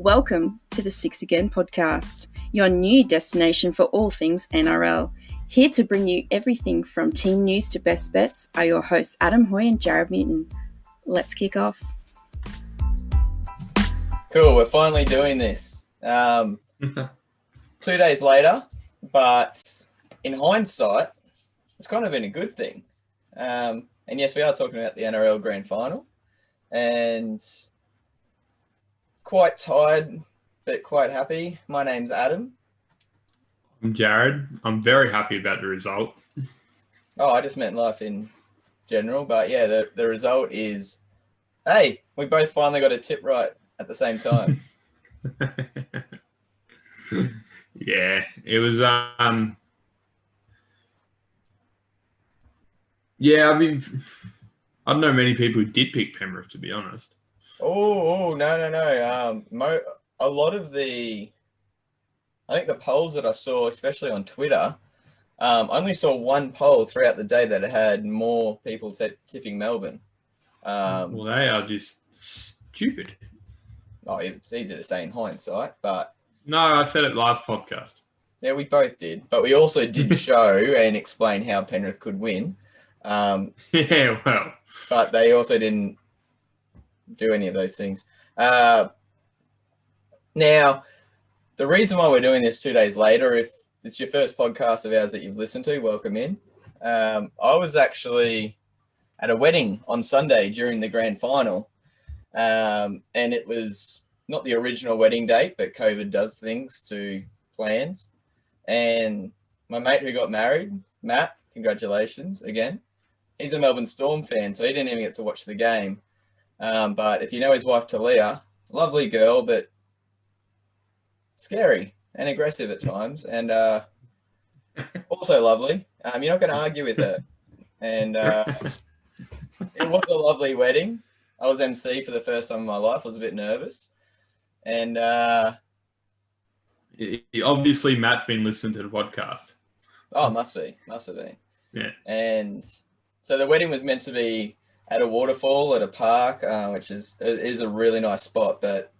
Welcome to the Six Again podcast, your new destination for all things NRL. Here to bring you everything from team news to best bets are your hosts Adam Hoy and Jared Newton. Let's kick off. Cool, we're finally doing this. 2 days later, but in hindsight, it's kind of been a good thing. And yes, we are talking about the NRL Grand Final. And quite tired, but quite happy. My name's Adam. I'm Jared. I'm very happy about the result. Oh, I just meant life in general. But yeah, the result is, hey, we both finally got a tip right at the same time. Yeah, it was, yeah, I mean, I don't know many people who did pick Penrith, to be honest. Oh, no. A lot of I think the polls that I saw, especially on Twitter, I only saw one poll throughout the day that had more people tipping Melbourne. Well, they are just stupid. Oh, it's easy to say in hindsight, but... No, I said it last podcast. Yeah, we both did, but we also did show and explain how Penrith could win. Yeah, well... But they also didn't do any of those things. Now, the reason why we're doing this 2 days later, if it's your first podcast of ours that you've listened to, welcome in. I was actually at a wedding on Sunday during the grand final, and it was not the original wedding date, but COVID does things to plans. And my mate who got married, Matt, congratulations again. He's a Melbourne Storm fan, so he didn't even get to watch the game. But if you know his wife, Talia, lovely girl, but scary and aggressive at times, and also lovely. You're not going to argue with her. And it was a lovely wedding. I was MC for the first time in my life. I was a bit nervous. And obviously, Matt's been listening to the podcast. Oh, must have been. Yeah. And so the wedding was meant to be at a waterfall at a park, which is a really nice spot. But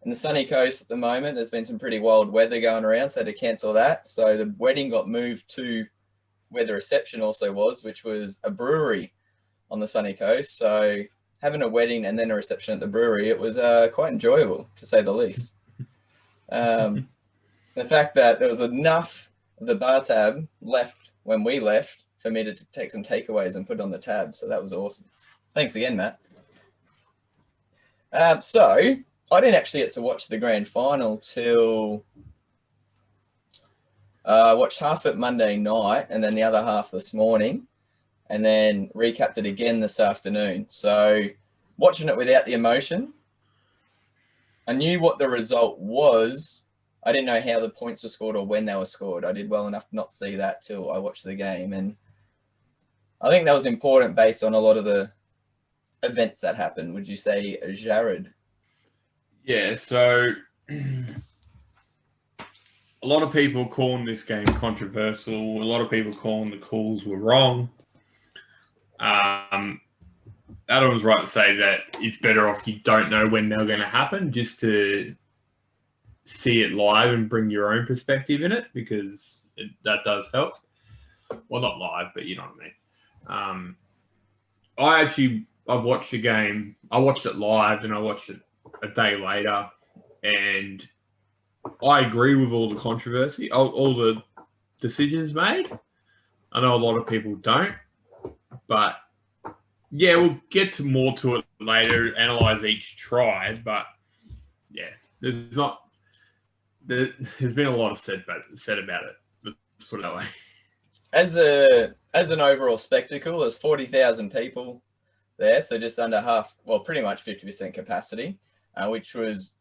in the sunny coast at the moment, there's been some pretty wild weather going around, so they had to cancel that. So the wedding got moved to where the reception also was, which was a brewery on the sunny coast. So having a wedding and then a reception at the brewery, it was quite enjoyable, to say the least. The fact that there was enough of the bar tab left when we left for me to take some takeaways and put on the tab. So that was awesome. Thanks again, Matt. So I didn't actually get to watch the grand final till I watched half it Monday night and then the other half this morning, and then recapped it again this afternoon. So watching it without the emotion, I knew what the result was. I didn't know how the points were scored or when they were scored. I did well enough to not see that till I watched the game. And I think that was important based on a lot of the events that happened. Would you say, Jared? Yeah, so a lot of people calling this game controversial. A lot of people calling the calls were wrong. Adam was right to say that it's better off you don't know when they're going to happen, just to see it live and bring your own perspective in it, because that does help. Well, not live, but you know what I mean. I've watched the game. I watched it live and I watched it a day later, and I agree with all the controversy, all the decisions made. I know a lot of people don't, but yeah, we'll get to more to it later, analyze each try, but yeah, there's been a lot of said about it. Let's put it that way. As an overall spectacle, there's 40,000 people there, so just under half, well, pretty much 50% capacity, which was,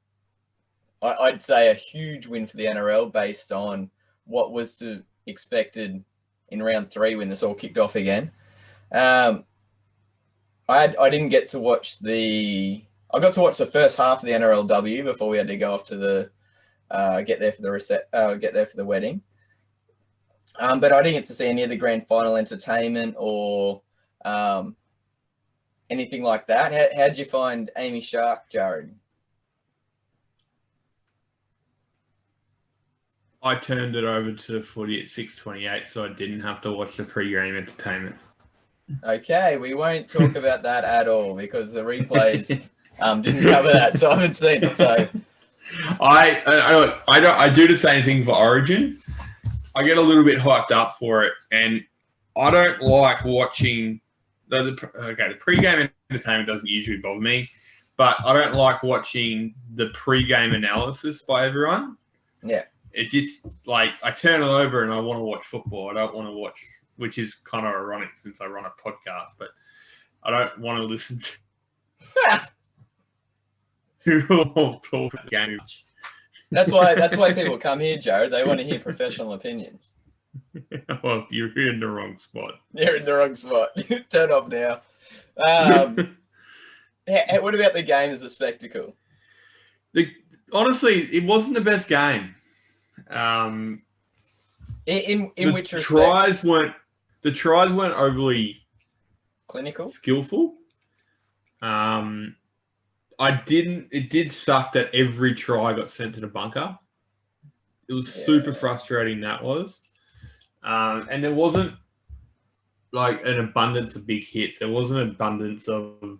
I'd say, a huge win for the NRL based on what was expected in round 3 when this all kicked off again. I didn't get to watch I got to watch the first half of the NRLW before we had to go off to get there for the wedding. But I didn't get to see any of the grand final entertainment or anything like that. How did you find Amy Shark, Jared? I turned it over to footy at 6:28, so I didn't have to watch the pre-game entertainment. Okay, we won't talk about that at all because the replays didn't cover that, so I haven't seen it. So I do the same thing for Origin. I get a little bit hyped up for it, and I don't like watching the pre-game entertainment doesn't usually bother me, but I don't like watching the pre-game analysis by everyone. Yeah. It just, like, I turn it over and I want to watch football. I don't want to watch, which is kind of ironic since I run a podcast, but I don't want to listen to who all talk about games. That's why people come here, Jared. They want to hear professional opinions. Well, you're in the wrong spot. You're in the wrong spot. Turn off now. What about the game as a spectacle? Honestly, it wasn't the best game. In which respect? The tries weren't overly clinical, skillful. It did suck that every try got sent to the bunker. It was super frustrating, that was. And there wasn't like an abundance of big hits. There wasn't an abundance of,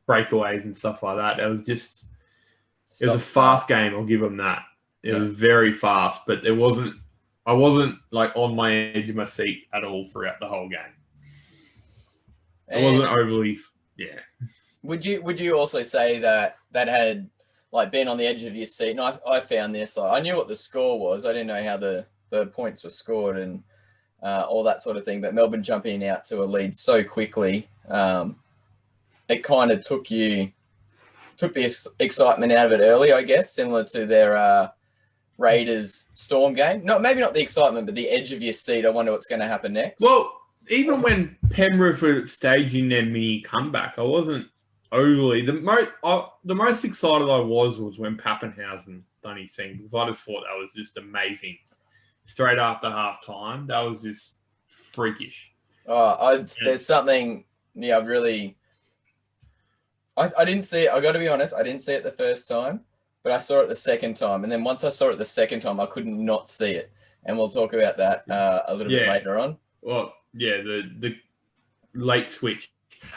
breakaways and stuff like that. It was a fast game. I'll give them that. It was very fast, but I wasn't like on my edge of my seat at all throughout the whole game. It wasn't overly, Would you also say that had like been on the edge of your seat? And I found this, like, I knew what the score was. I didn't know how the points were scored and all that sort of thing. But Melbourne jumping out to a lead so quickly, it kind of took the excitement out of it early, I guess, similar to their Raiders Storm game. Maybe not the excitement, but the edge of your seat. I wonder what's going to happen next. Well, even when Penrith were staging their mini comeback, I wasn't overly the most excited I was when Pappenhausen done his thing, because I just thought that was just amazing. Straight after half time, that was just freakish. There's something. Yeah, I didn't see it. I got to be honest, I didn't see it the first time, but I saw it the second time, and then once I saw it the second time, I couldn't not see it, and we'll talk about that a little bit later on. Well, the late switch.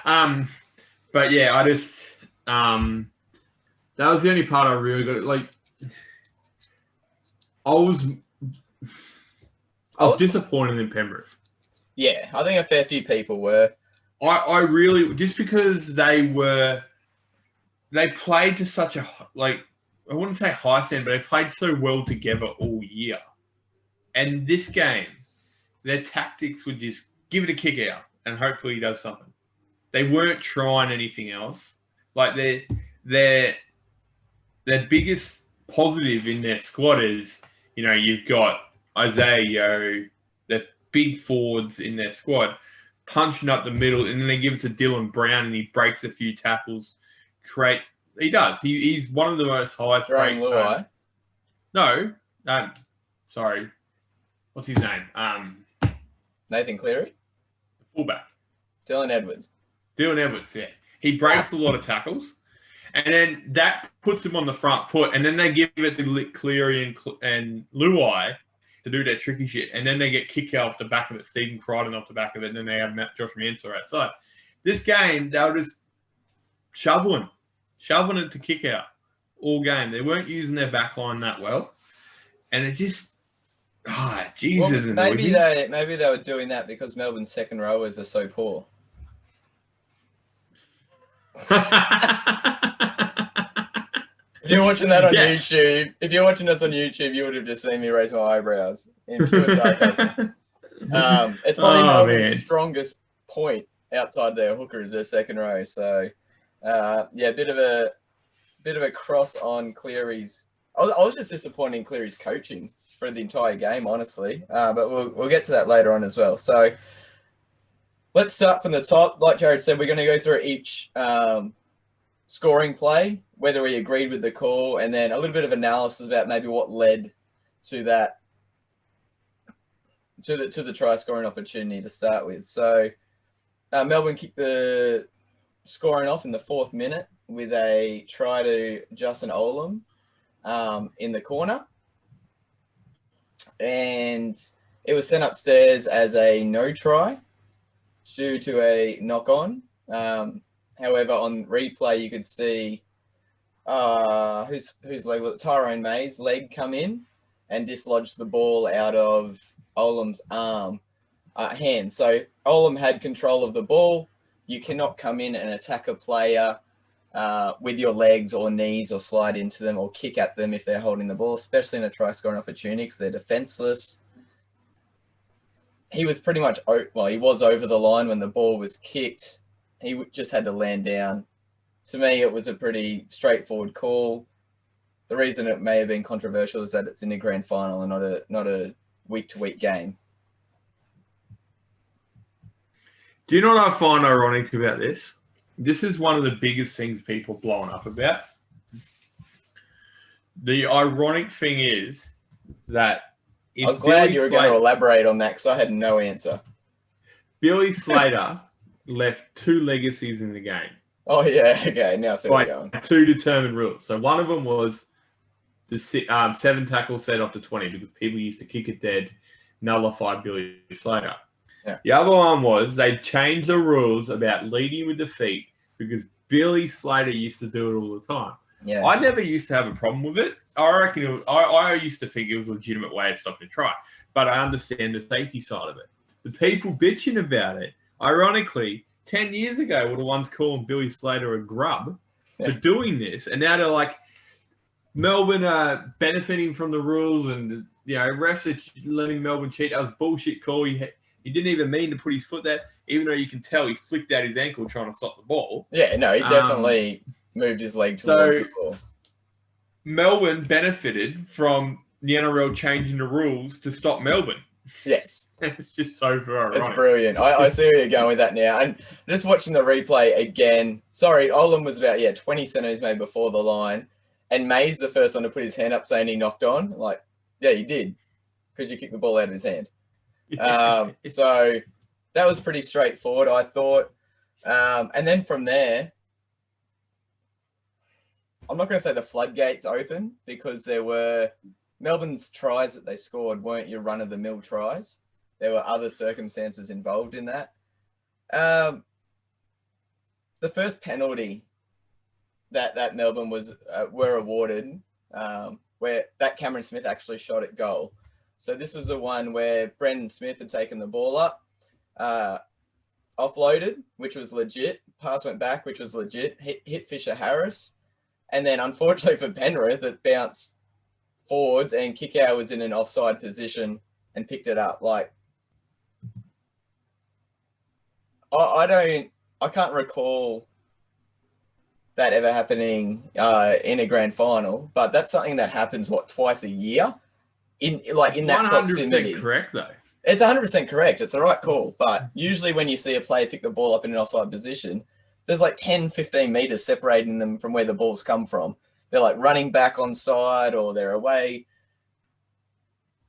But yeah, I just that was the only part I really got. Like, I was disappointed in Penrith. Yeah, I think a fair few people were. I really, just because they played to such a, like, I wouldn't say high standard, but they played so well together all year. And this game, their tactics would just give it a kick out and hopefully he does something. They weren't trying anything else. Like, their biggest positive in their squad is, you've got Isaiah Yeo, the big forwards in their squad, punching up the middle, and then they give it to Dylan Brown, and he breaks a few tackles. He does. He's one of the most highest rated. Sorry. What's his name? Nathan Cleary? Fullback. Dylan Edwards, yeah. He breaks a lot of tackles, and then that puts him on the front foot, and then they give it to Cleary and Luai to do their tricky shit, and then they get kicked out off the back of it, Stephen Crichton off the back of it, and then they have Josh Mansour outside. This game, they were just shoveling it to kick out all game. They weren't using their back line that well, and it just, Jesus. Well, maybe they were doing that because Melbourne's second rowers are so poor. If you're watching that on YouTube, if you're watching this on YouTube, you would have just seen me raise my eyebrows in pure sarcasm. It's probably Melbourne's strongest point outside their hooker is their second row. So, a bit of a cross on Cleary's. I was just disappointed in Cleary's coaching for the entire game, honestly. But we'll get to that later on as well. So, let's start from the top. Like Jared said, we're going to go through each scoring play, whether we agreed with the call, and then a little bit of analysis about maybe what led to that, to the try scoring opportunity to start with. So Melbourne kicked the scoring off in the 4th minute with a try to Justin Olam in the corner. and it was sent upstairs as a no try due to a knock on. However, on replay, you could see whose leg was it? Tyrone May's leg come in and dislodge the ball out of Olam's hand. So Olam had control of the ball. You cannot come in and attack a player with your legs or knees or slide into them or kick at them if they're holding the ball, especially in a try-scoring opportunity because they're defenseless. He was pretty much, he was over the line when the ball was kicked. He just had to land down. To me, it was a pretty straightforward call. The reason it may have been controversial is that it's in a grand final and not a week-to-week game. Do you know what I find ironic about this? This is one of the biggest things people blowing up about. The ironic thing is that I was glad you were going to elaborate on that because I had no answer. Billy Slater left 2 legacies in the game. Oh, yeah. Okay. Now I see where you're going. 2 determined rules. So one of them was the 7 tackles set up to 20 because people used to kick it dead, nullify Billy Slater. Yeah. The other one was they changed the rules about leading with the feet because Billy Slater used to do it all the time. Yeah. I never used to have a problem with it. I reckon I used to think it was a legitimate way of stopping a try, but I understand the safety side of it. The people bitching about it, ironically, 10 years ago were the ones calling Billy Slater a grub for doing this, and now they're like, Melbourne are benefiting from the rules, and refs are letting Melbourne cheat. That was bullshit call. He didn't even mean to put his foot there, even though you can tell he flicked out his ankle trying to stop the ball. Yeah, no, he definitely moved his leg towards the ball. Melbourne benefited from the NRL changing the rules to stop Melbourne. Yes. It's just so ironic. It's brilliant. I see where you're going with that now. And just watching the replay again, sorry, Olam was about, 20 centimetres maybe before the line. And May's the first one to put his hand up saying he knocked on. Like, yeah, he did. Because you kicked the ball out of his hand. So that was pretty straightforward, I thought. And then from there, I'm not going to say the floodgates open because there were Melbourne's tries that they scored weren't your run-of-the-mill tries. There were other circumstances involved in that. The first penalty that Melbourne were awarded, where that Cameron Smith actually shot at goal. So this is the one where Brendan Smith had taken the ball up, offloaded, which was legit. Pass went back, which was legit. Hit Fisher Harris. And then unfortunately for Penrith, it bounced forwards and Kickow was in an offside position and picked it up. Like, I can't recall that ever happening in a grand final, but that's something that happens, twice a year? In that proximity. 100% correct, though. It's 100% correct. It's the right call. But usually when you see a player pick the ball up in an offside position, there's like 10, 15 metres separating them from where the ball's come from. They're like running back on side or they're away.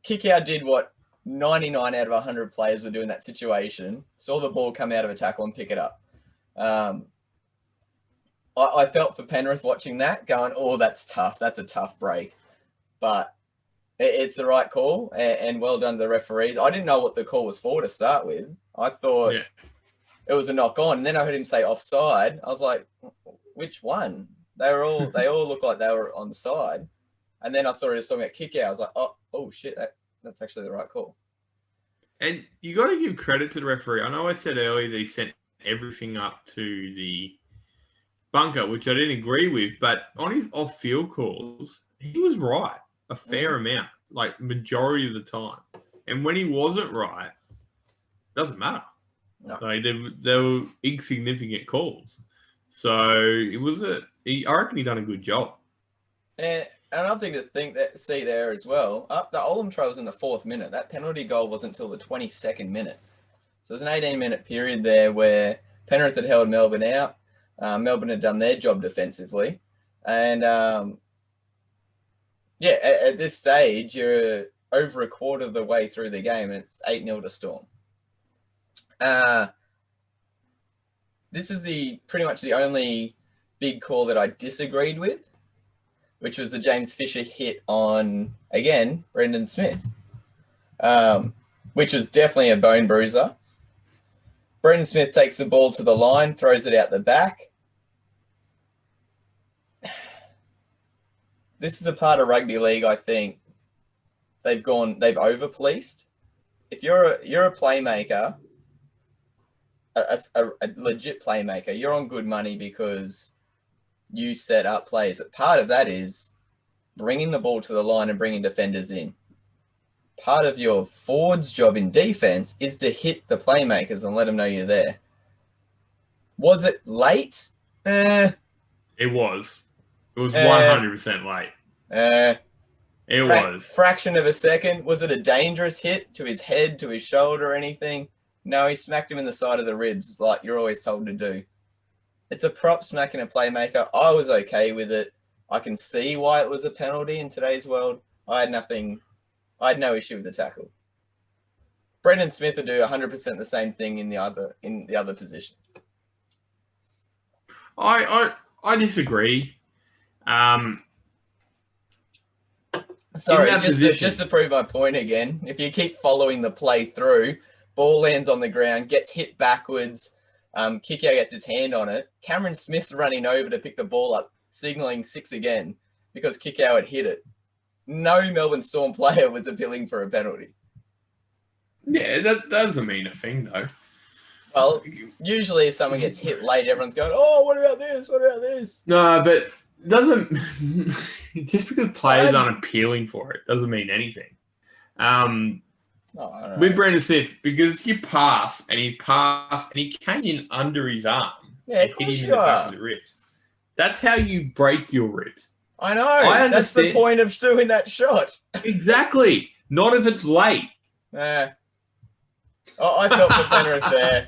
Kickout did what 99 out of 100 players would do in that situation. Saw the ball come out of a tackle and pick it up. I felt for Penrith watching that, going, oh, that's tough. That's a tough break. But it's the right call, and well done to the referees. I didn't know what the call was for to start with. I thought it was a knock on, and then I heard him say offside. I was like, which one? They all looked like they were on the side. And then I saw he was talking about kick out. I was like, oh shit, that's actually the right call. And you got to give credit to the referee. I know I said earlier that he sent everything up to the bunker, which I didn't agree with, but on his off-field calls, he was right a fair amount, like majority of the time. And when he wasn't right, it doesn't matter. No. Like they were insignificant calls. So it was I reckon he done a good job. And another thing to see there as well, the Olam try was in the 4th minute. That penalty goal wasn't until the 22nd minute. So it was an 18-minute period there where Penrith had held Melbourne out. Melbourne had done their job defensively. And, at this stage, you're over a quarter of the way through the game and it's 8-0 to Storm. This is pretty much the only big call that I disagreed with, which was the James Fisher hit on, again, Brendan Smith. which was definitely a bone bruiser. Brendan Smith takes the ball to the line, throws it out the back. This is a part of rugby league, I think. They've over-policed. If you're a playmaker, a legit playmaker, you're on good money because you set up plays. But part of that is bringing the ball to the line and bringing defenders in. Part of your forward's job in defense is to hit the playmakers and let them know you're there. Was it late? It was. It was 100% late. It was. Fraction of a second. Was it a dangerous hit to his head, to his shoulder, or anything? No, he smacked him in the side of the ribs like you're always told to do. It's a prop smacking a playmaker. I was okay with it. I can see why it was a penalty in today's world. I had no issue with the tackle. Brendan Smith would do 100% the same thing in the other position. I disagree. Sorry, just to prove my point again, if you keep following the play through, ball lands on the ground, gets hit backwards, Kikau gets his hand on it. Cameron Smith's running over to pick the ball up, signalling 6 again because Kikau had hit it. No Melbourne Storm player was appealing for a penalty. Yeah, that doesn't mean a thing, though. Well, usually if someone gets hit late, everyone's going, oh, what about this? What about this? No, but doesn't just because players aren't appealing for it doesn't mean anything. With Brendan Smith, because you pass and he came in under his arm. Yeah, of course hit him in the back of the ribs. That's how you break your ribs. I know. That's the point of doing that shot. Exactly. Not if it's late. I felt for Penrith there.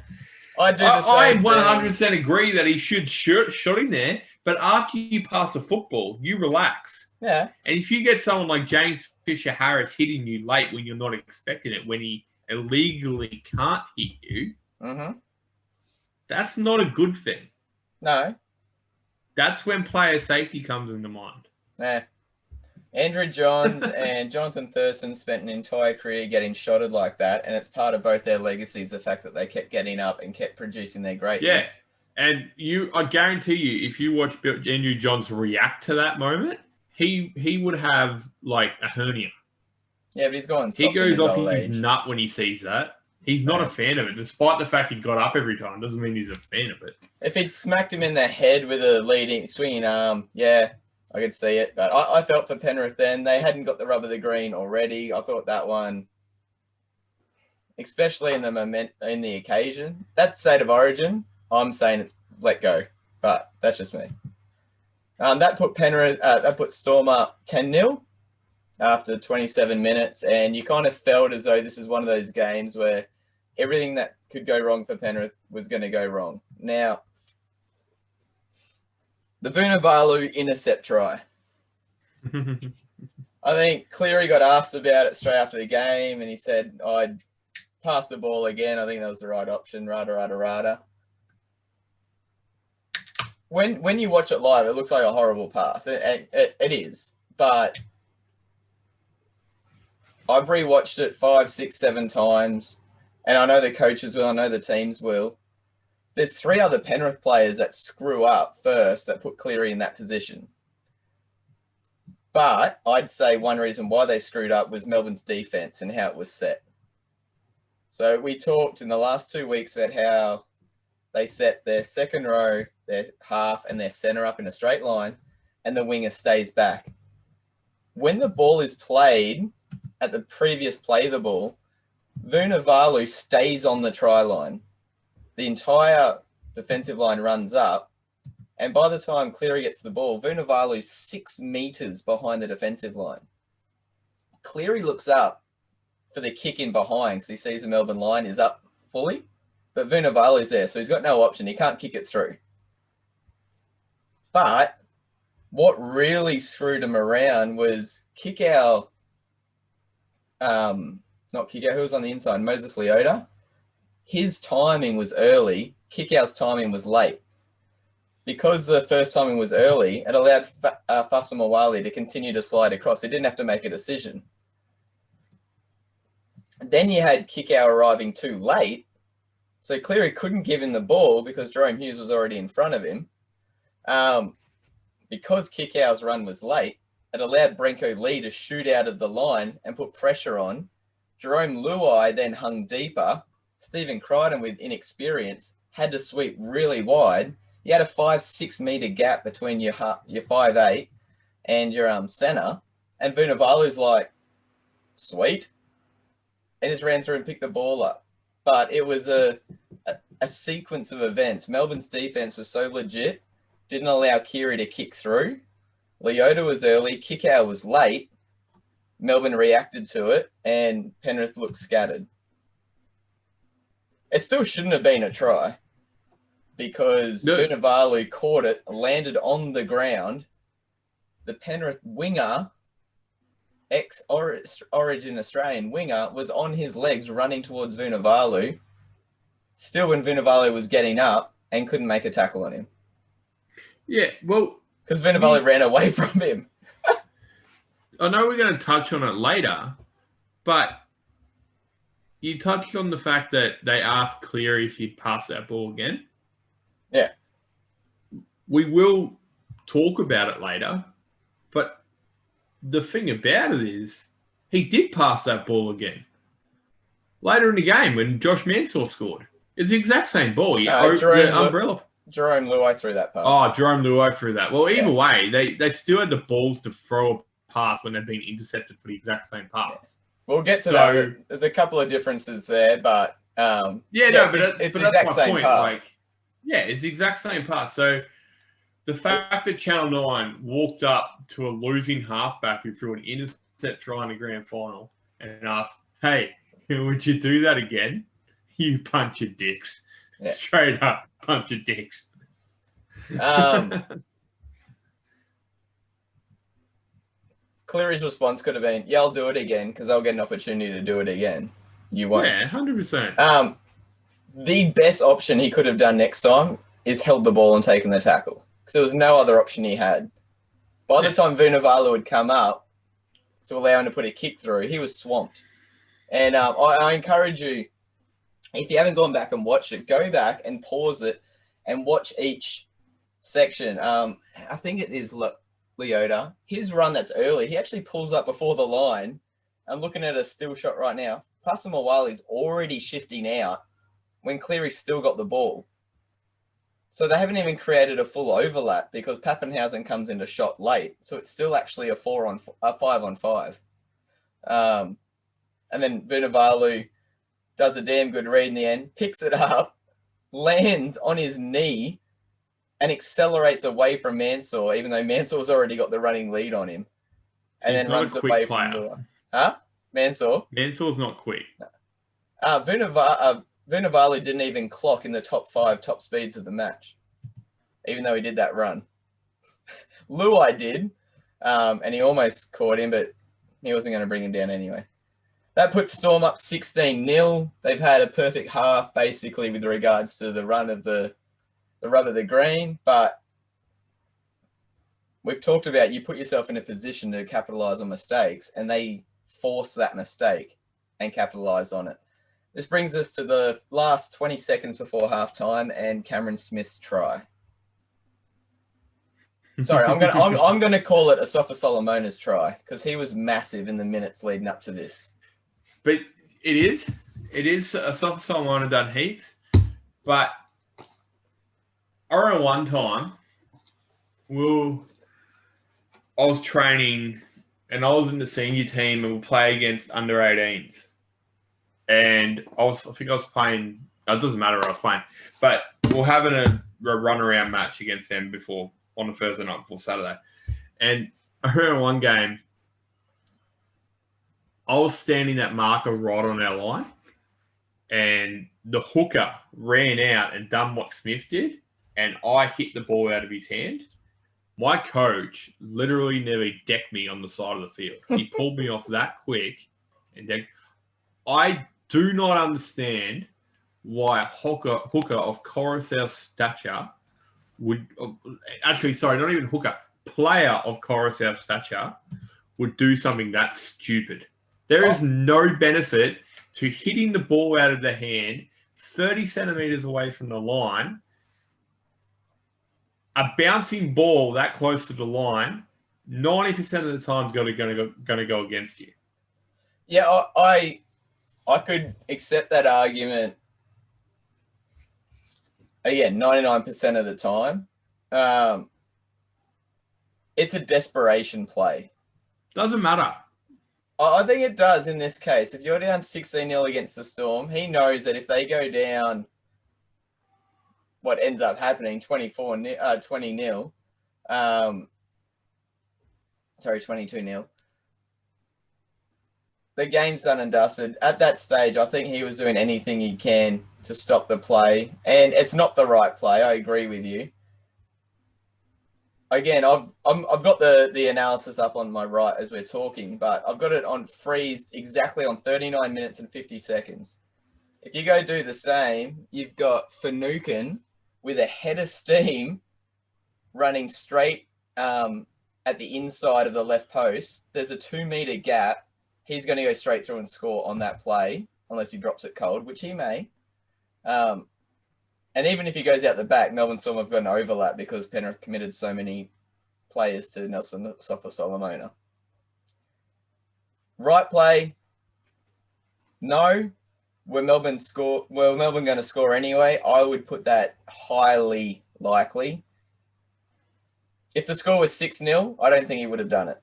I do the same I 100% agree that he should shot him there, but after you pass a football, you relax. Yeah. And if you get someone like James Fisher-Harris hitting you late when you're not expecting it, when he illegally can't hit you, that's not a good thing. No. That's when player safety comes into mind. Yeah. Andrew Johns and Jonathan Thurston spent an entire career getting shotted like that, and it's part of both their legacies, the fact that they kept getting up and kept producing their greatness. Yeah, and I guarantee you, if you watch Andrew Johns react to that moment, he would have, like, a hernia. Yeah, but he's gone soft. He goes off his nut when he sees that. He's not a fan of it, despite the fact he got up every time. Doesn't mean he's a fan of it. If he'd smacked him in the head with a swinging arm, yeah, I could see it. But I felt for Penrith then. They hadn't got the rub of the green already. I thought that one, especially in the occasion, that's state of origin. I'm saying it's let go, but that's just me. That put Storm up 10-0 after 27 minutes, and you kind of felt as though this is one of those games where everything that could go wrong for Penrith was going to go wrong. Now, the Vunivalu intercept try. I think Cleary got asked about it straight after the game, and he said, I'd pass the ball again. I think that was the right option, rada. When you watch it live, it looks like a horrible pass. It is, but I've rewatched it 5, 6, 7 times, and I know the coaches will, I know the teams will. There's 3 other Penrith players that screw up first that put Cleary in that position. But I'd say one reason why they screwed up was Melbourne's defense and how it was set. So we talked in the last 2 weeks about how they set their second row, their half, and their centre up in a straight line, and the winger stays back. When the ball is played at the previous play the ball, Vunivalu stays on the try line. The entire defensive line runs up, and by the time Cleary gets the ball, Vunivalu's 6 metres behind the defensive line. Cleary looks up for the kick in behind, so he sees the Melbourne line is up fully, but Vunivalu's there, so he's got no option. He can't kick it through. But what really screwed him around was Kikau, not Kikau, who was on the inside? Moses Leota. His timing was early. Kikau's timing was late. Because the first timing was early, it allowed Fasamawali to continue to slide across. He didn't have to make a decision. Then you had Kickow arriving too late. So Cleary couldn't give him the ball because Jerome Hughes was already in front of him. Because Kickow's run was late, it allowed Brenko Lee to shoot out of the line and put pressure on. Jerome Luai then hung deeper. Stephen Crichton, with inexperience, had to sweep really wide. You had a 5-6 metre gap between your 5'8" and your centre. And Vunivalu's like, sweet. And just ran through and picked the ball up. But it was a sequence of events. Melbourne's defence was so legit, didn't allow Cleary to kick through. Leota was early, Kickow was late. Melbourne reacted to it, and Penrith looked scattered. It still shouldn't have been a try because Vunivalu caught it, landed on the ground. The Penrith winger, ex-Origin Australian winger, was on his legs running towards Vunivalu. Still, when Vunivalu was getting up and couldn't make a tackle on him. Yeah, well... Because Vunivalu ran away from him. I know we're going to touch on it later, but you touched on the fact that they asked Cleary if he'd pass that ball again. Yeah. We will talk about it later, but the thing about it is he did pass that ball again. Later in the game when Josh Mansour scored. It's the exact same ball. The umbrella. Jerome Luai threw that pass. Oh, Jerome Luai threw that. Well, either way, they still had the balls to throw a pass when they've been intercepted for the exact same pass. We'll get to that. There's a couple of differences there, but it's the exact same pass. It's the exact same pass. So the fact that Channel 9 walked up to a losing halfback who threw an intercept try in the grand final and asked, "Hey, would you do that again? You bunch of dicks." Yeah. Straight up, bunch of dicks. Cleary's response could have been, "Yeah, I'll do it again because I'll get an opportunity to do it again. You won't." Yeah, 100%. The best option he could have done next time is held the ball and taken the tackle because there was no other option he had. By the time Vunivalu had come up to allow him to put a kick through, he was swamped. And I encourage you, if you haven't gone back and watched it, go back and pause it and watch each section. I think it is Leota. His run that's early, he actually pulls up before the line. I'm looking at a still shot right now. Pasamawali's already shifting out when Cleary still got the ball. So they haven't even created a full overlap because Pappenhausen comes into shot late. So it's still actually a 5-on-5. And then Vunivalu does a damn good read in the end, picks it up, lands on his knee, and accelerates away from Mansour, even though Mansour's already got the running lead on him. And then runs away from Lua. Mansour? Mansour's not quick. Vunivalu didn't even clock in the top 5 top speeds of the match, even though he did that run. Luai did, and he almost caught him, but he wasn't going to bring him down anyway. That puts Storm up 16-0. They've had a perfect half, basically, with regards to the run of the rub of the green. But we've talked about you put yourself in a position to capitalise on mistakes, and they force that mistake and capitalise on it. This brings us to the last 20 seconds before halftime and Cameron Smith's try. Sorry, I'm gonna call it a Sofa Solomona's try because he was massive in the minutes leading up to this. But it is a Sofa Solomona done heaps. But I remember one time, I was training and I was in the senior team and we'll play against under 18s. And I think I was playing, it doesn't matter where I was playing, but we're having a run around match against them on the Thursday night before Saturday. And I remember one game, I was standing that marker right on our line and the hooker ran out and done what Smith did and I hit the ball out of his hand. My coach literally never decked me on the side of the field. He pulled me off that quick and I do not understand why a hooker of Coruscant's stature would actually, sorry, not even hooker, player of Coruscant's stature would do something that stupid. There is no benefit to hitting the ball out of the hand 30 centimetres away from the line, a bouncing ball that close to the line, 90% of the time is going to go against you. Yeah, I could accept that argument. Again, 99% of the time. It's a desperation play. Doesn't matter. I think it does in this case. If you're down 16-0 against the Storm, he knows that if they go down, what ends up happening, 20-0. Sorry, 22-0. The game's done and dusted. At that stage, I think he was doing anything he can to stop the play. And it's not the right play. I agree with you. Again, I've got the analysis up on my right as we're talking, but I've got it on freeze exactly on 39 minutes and 50 seconds. If you go do the same, you've got Finucane with a head of steam running straight at the inside of the left post. There's a 2-meter gap. He's going to go straight through and score on that play, unless he drops it cold, which he may. And even if he goes out the back, Melbourne Storm have got an overlap because Penrith committed so many players to Nelson Sofa-Solomona. Right play? No. Were Melbourne going to score anyway? I would put that highly likely. If the score was 6-0, I don't think he would have done it.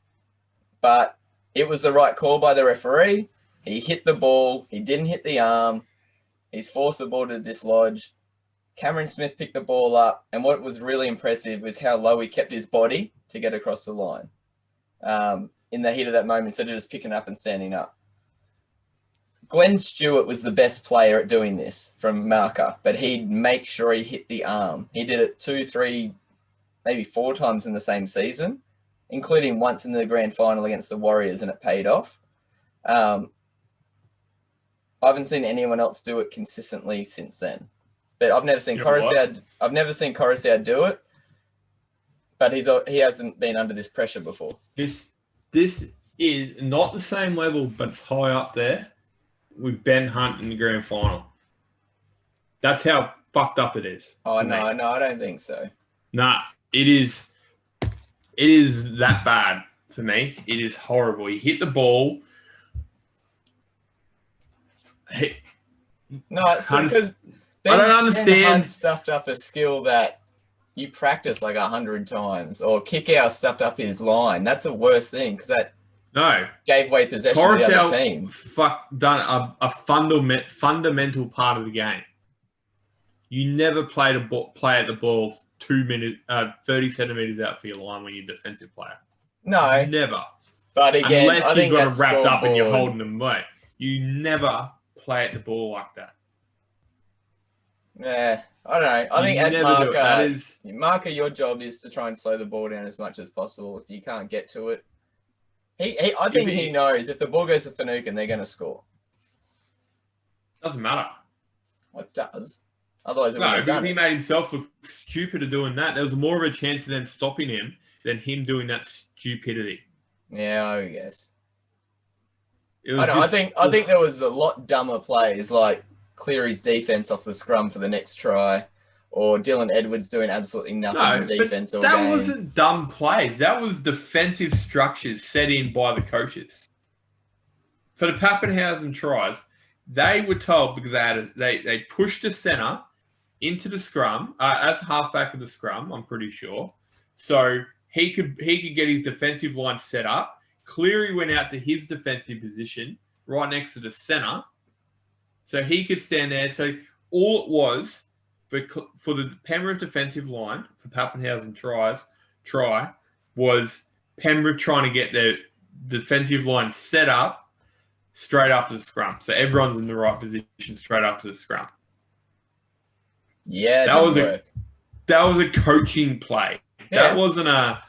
But it was the right call by the referee. He hit the ball. He didn't hit the arm. He's forced the ball to dislodge. Cameron Smith picked the ball up. And what was really impressive was how low he kept his body to get across the line in the heat of that moment, instead of just picking up and standing up. Glenn Stewart was the best player at doing this from marker, but he'd make sure he hit the arm. He did it 2, 3, maybe 4 times in the same season, including once in the grand final against the Warriors, and it paid off. I haven't seen anyone else do it consistently since then. But I've never seen Coruscant do it. But he hasn't been under this pressure before. This is not the same level, but it's high up there with Ben Hunt in the grand final. That's how fucked up it is. Oh no, I don't think so. Nah, it is that bad for me. It is horrible. You hit the ball. No, because I don't understand. Hunt stuffed up a skill that you practice like 100 times, or Kick-Out stuffed up his line. That's the worst thing because that gave away possession to the other team. Done a fundamental part of the game. You never play at the ball 30 centimeters out for your line when you're a defensive player. No, never. But again, unless I think you've got it wrapped up and you're holding them away, you never play at the ball like that. Yeah, I don't know. I think at marker, your job is to try and slow the ball down as much as possible. If you can't get to it, I think he knows if the ball goes to Finucane, they're going to score. Doesn't matter. Well, it does. Otherwise, because he made himself look stupid at doing that. There was more of a chance of them stopping him than him doing that stupidity. Yeah, I guess. I think there was a lot dumber plays like Cleary's defense off the scrum for the next try, or Dylan Edwards doing absolutely nothing in defense all game. That wasn't dumb plays. That was defensive structures set in by the coaches. For the Pappenhausen tries, they were told because they pushed the centre into the scrum as halfback of the scrum. I'm pretty sure, so he could get his defensive line set up. Cleary went out to his defensive position right next to the centre, so he could stand there. So all it was for the Penrith defensive line for Pappenhausen try was Penrith trying to get their defensive line set up straight after the scrum. So everyone's in the right position straight after the scrum. Yeah, that was a coaching play. Yeah. That wasn't that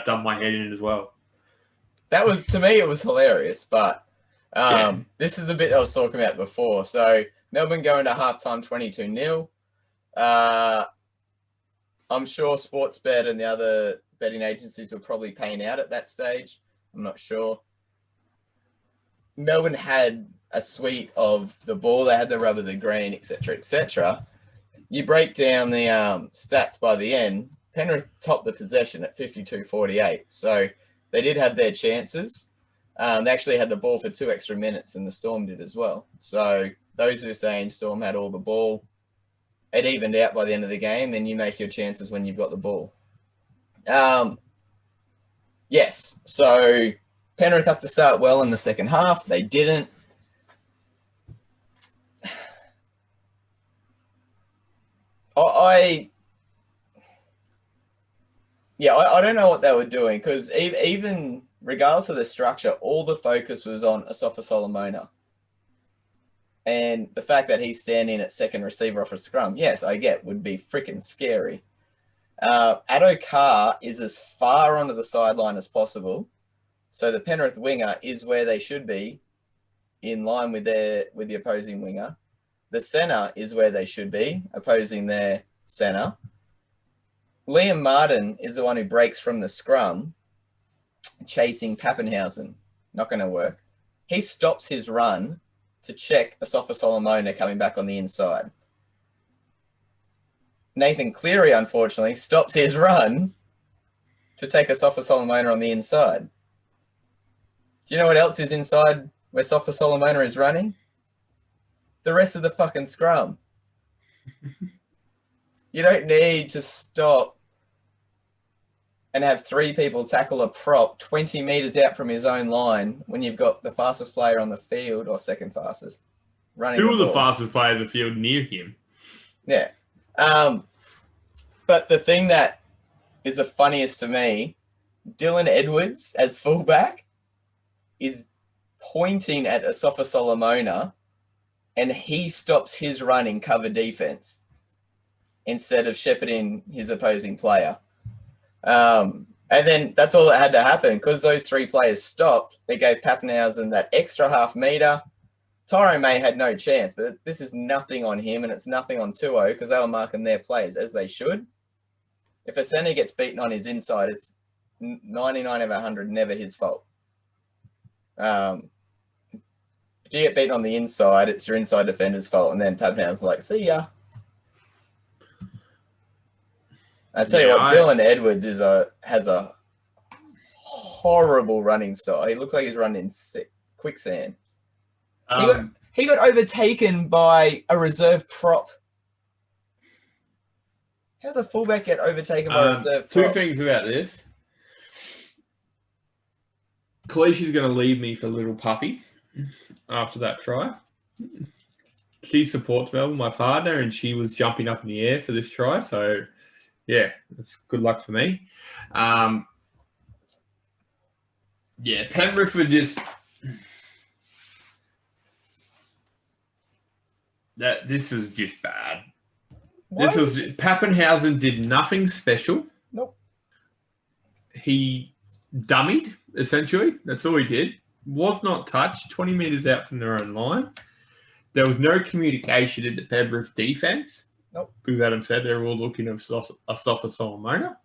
done my head in as well. That was, to me, it was hilarious, but this is a bit I was talking about before. So Melbourne going to halftime 22-0. I'm sure Sportsbet and the other betting agencies were probably paying out at that stage. I'm not sure. Melbourne had a suite of the ball, they had the rub of the green, etc., etc. You break down the stats by the end, Penrith topped the possession at 52-48. So they did have their chances. They actually had the ball for 2 extra minutes, and the Storm did as well. So those who are saying Storm had all the ball, it evened out by the end of the game, and you make your chances when you've got the ball. Yes, so Penrith have to start well in the second half. They didn't. I don't know what they were doing, because even regardless of the structure, all the focus was on Asafa Solomona. And the fact that he's standing at second receiver off a scrum, yes, I get, would be freaking scary. Addo-Carr is as far onto the sideline as possible. So the Penrith winger is where they should be, in line with the opposing winger. The centre is where they should be, opposing their centre. Liam Martin is the one who breaks from the scrum, chasing Pappenhausen. Not going to work. He stops his run to check Asafa Solomona coming back on the inside. Nathan Cleary, unfortunately, stops his run to take Asafa Solomona on the inside. Do you know what else is inside where Asafa Solomona is running? The rest of the fucking scrum. You don't need to stop and have 3 people tackle a prop 20 metres out from his own line when you've got the fastest player on the field, or second fastest, running. Who were the fastest player of the field near him? Yeah. But the thing that is the funniest to me, Dylan Edwards as fullback is pointing at Asafa Solomona, and he stops his run in cover defense instead of shepherding his opposing player. And then that's all that had to happen, because those 3 players stopped. They gave Pappenhausen that extra half metre. Tyrone May had no chance, but this is nothing on him, and it's nothing on Tuo, because they were marking their players as they should. If a centre gets beaten on his inside, it's 99 of 100 never his fault. If you get beaten on the inside, it's your inside defender's fault, and then Pappenhausen's like, see ya. I tell you what, Dylan Edwards has a horrible running style. He looks like he's running in quicksand. He got overtaken by a reserve prop. How's a fullback get overtaken by a reserve prop? 2 things about this. Kalicia's going to leave me for little puppy after that try. She supports Melbourne, my partner, and she was jumping up in the air for this try. So, yeah, that's good luck for me. Penrith were just... This is just bad. Pappenhausen did nothing special. Nope. He dummied, essentially. That's all he did. Was not touched, 20 metres out from their own line. There was no communication in the Penrith defence. Nope. Because Adam said they were all looking at Asafa Solomona.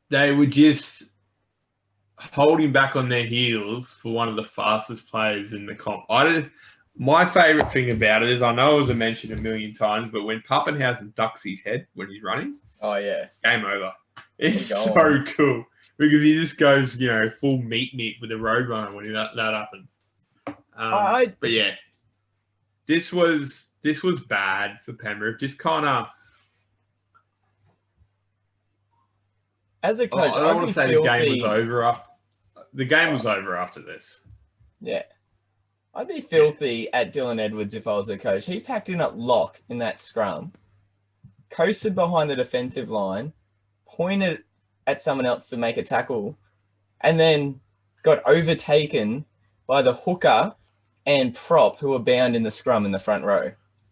They were just holding back on their heels for one of the fastest players in the comp. My favourite thing about it is, I know it was mentioned a million times, but when Pappenhausen ducks his head when he's running, oh yeah, game over. It's so cool because he just goes, full meat with a roadrunner when that happens. But yeah, this was bad for Penrith. Just kind of. As a coach, I don't want to say the game was over. The game was over after this. Yeah. I'd be filthy at Dylan Edwards if I was a coach. He packed in at lock in that scrum, coasted behind the defensive line, pointed at someone else to make a tackle, and then got overtaken by the hooker and prop who were bound in the scrum in the front row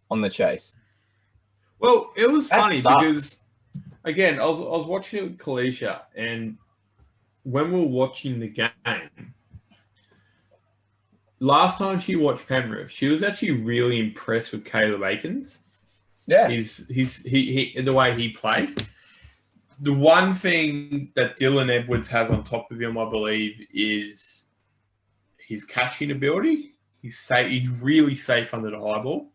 on the chase. Well, it was funny because, again, I was watching it with Kalisha, and when we were watching the game, last time she watched Penrith, she was actually really impressed with Caleb Aikens. Yeah. The way he played. The one thing that Dylan Edwards has on top of him, I believe, is his catching ability. He's really safe under the high ball,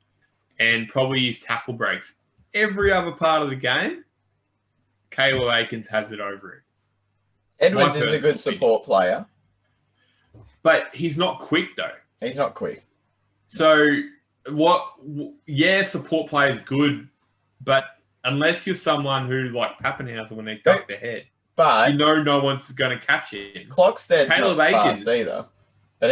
and probably his tackle breaks. Every other part of the game, Caleb Aikens has it over him. Edwards is a good support player. But he's not quick, though. He's not quick. So, support play is good, but unless you're someone who, like Pappenhausen, when they duck their head, but no one's going to catch him. Clockstead's not fast either. But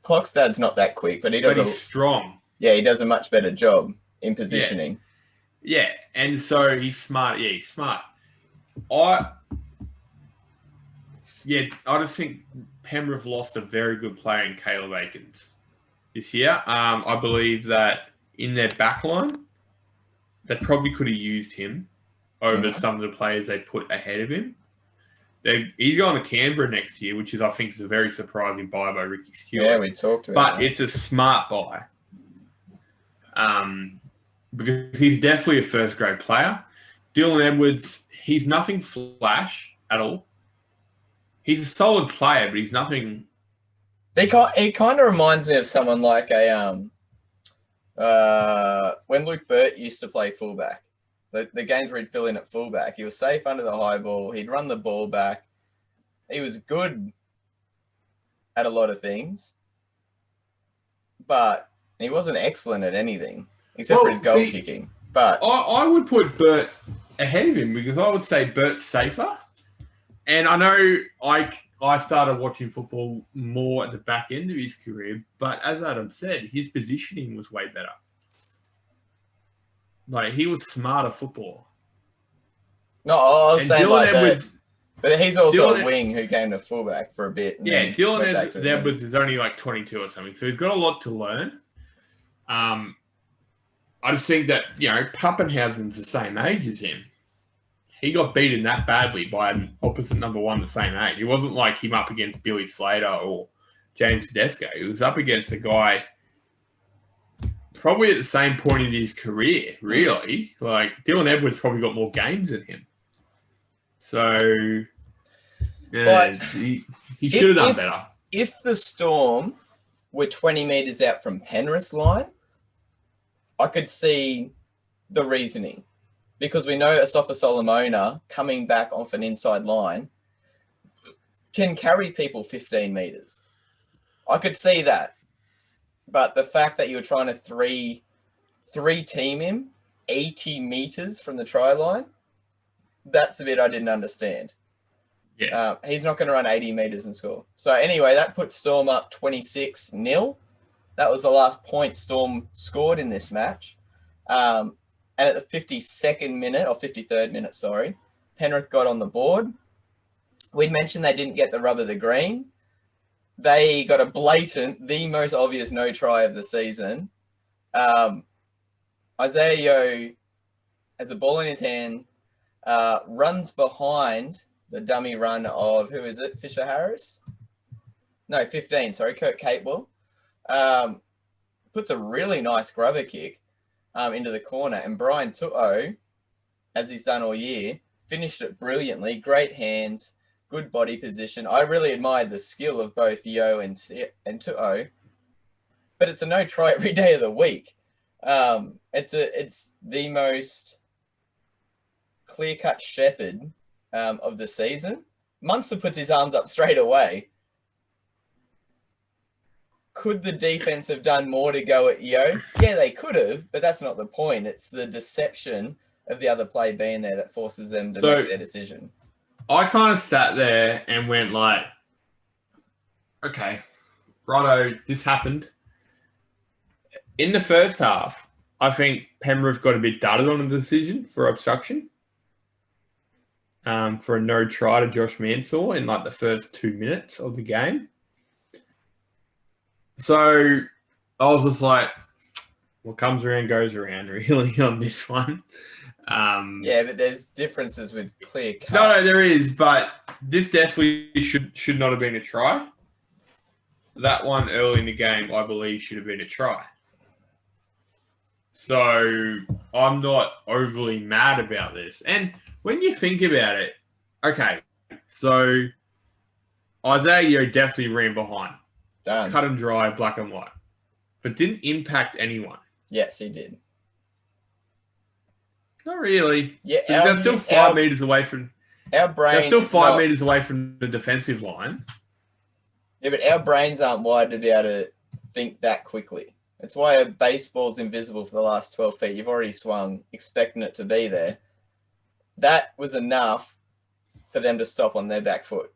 Clockstead's not that quick, but he's strong. Yeah, he does a much better job in positioning. Yeah, and so he's smart. Yeah, he's smart. I just think Penrith lost a very good player in Caleb Aikens this year. I believe that in their backline, they probably could have used him over some of the players they put ahead of him. He's going to Canberra next year, which I think is a very surprising buy by Ricky Stewart. Yeah, we talked about But it's a smart buy. Because he's definitely a first-grade player. Dylan Edwards, he's nothing flash at all. He's a solid player, but he's nothing... He kind of reminds me of someone like when Luke Burt used to play fullback. The games where he'd fill in at fullback. He was safe under the high ball. He'd run the ball back. He was good at a lot of things. But he wasn't excellent at anything, except for his goal kicking. But I would put Burt ahead of him because I would say Burt's safer. And I know I started watching football more at the back end of his career, but as Adam said, his positioning was way better. Like, he was smarter footballer. No, I was saying Dylan Edwards, but he's also a wing who came to fullback for a bit. Yeah, Dylan Edwards is only like 22 or something, so he's got a lot to learn. I just think that, Pappenhausen's the same age as him. He got beaten that badly by an opposite number one the same age. It wasn't like him up against Billy Slater or James Tedesco. He was up against a guy probably at the same point in his career, really. Like, Dylan Edwards probably got more games than him. So, he should have done better. If the Storm were 20 metres out from Penrith's line, I could see the reasoning. Because we know Asafa Solomona coming back off an inside line can carry people 15 metres. I could see that. But the fact that you were trying to three team him 80 metres from the try line, that's the bit I didn't understand. Yeah. He's not going to run 80 metres and score. So anyway, that puts Storm up 26-0. That was the last point Storm scored in this match. And at the 52nd minute, or 53rd minute, Penrith got on the board. We'd mentioned they didn't get the rub of the green. They got a blatant, the most obvious no try of the season. Isaiah Yeo has a ball in his hand, runs behind the dummy run of, who is it, Fisher Harris? No, 15, Kurt Capewell. Puts a really nice grubber kick into the corner. And Brian Tu'o, as he's done all year, finished it brilliantly. Great hands, good body position. I really admired the skill of both Yeo and Tu'o. But it's a no try every day of the week. It's the most clear-cut shepherd of the season. Munster puts his arms up straight away. Could the defense have done more to go at Yeo? Yeah, they could have, but that's not the point. It's the deception of the other play being there that forces them to make their decision. I kind of sat there and went like, okay, righto, this happened. In the first half, I think Penrith got a bit dudded on the decision for obstruction. For a no try to Josh Mansour in like the first 2 minutes of the game. So I was just like, what comes around goes around, really, on this one. Yeah, but there's differences with clear cut. No, there is, but this definitely should not have been a try. That one early in the game, I believe, should have been a try. So I'm not overly mad about this. And when you think about it, okay, so Isaiah Yeo definitely ran behind. Done. cut and dry, black and white, but didn't impact anyone. Yes, he did. Not really. Yeah, They're still 5 meters away from. Our brain. They're still 5 meters away from the defensive line. Yeah, but our brains aren't wired to be able to think that quickly. That's why a baseball's invisible for the last 12 feet. You've already swung, expecting it to be there. That was enough for them to stop on their back foot.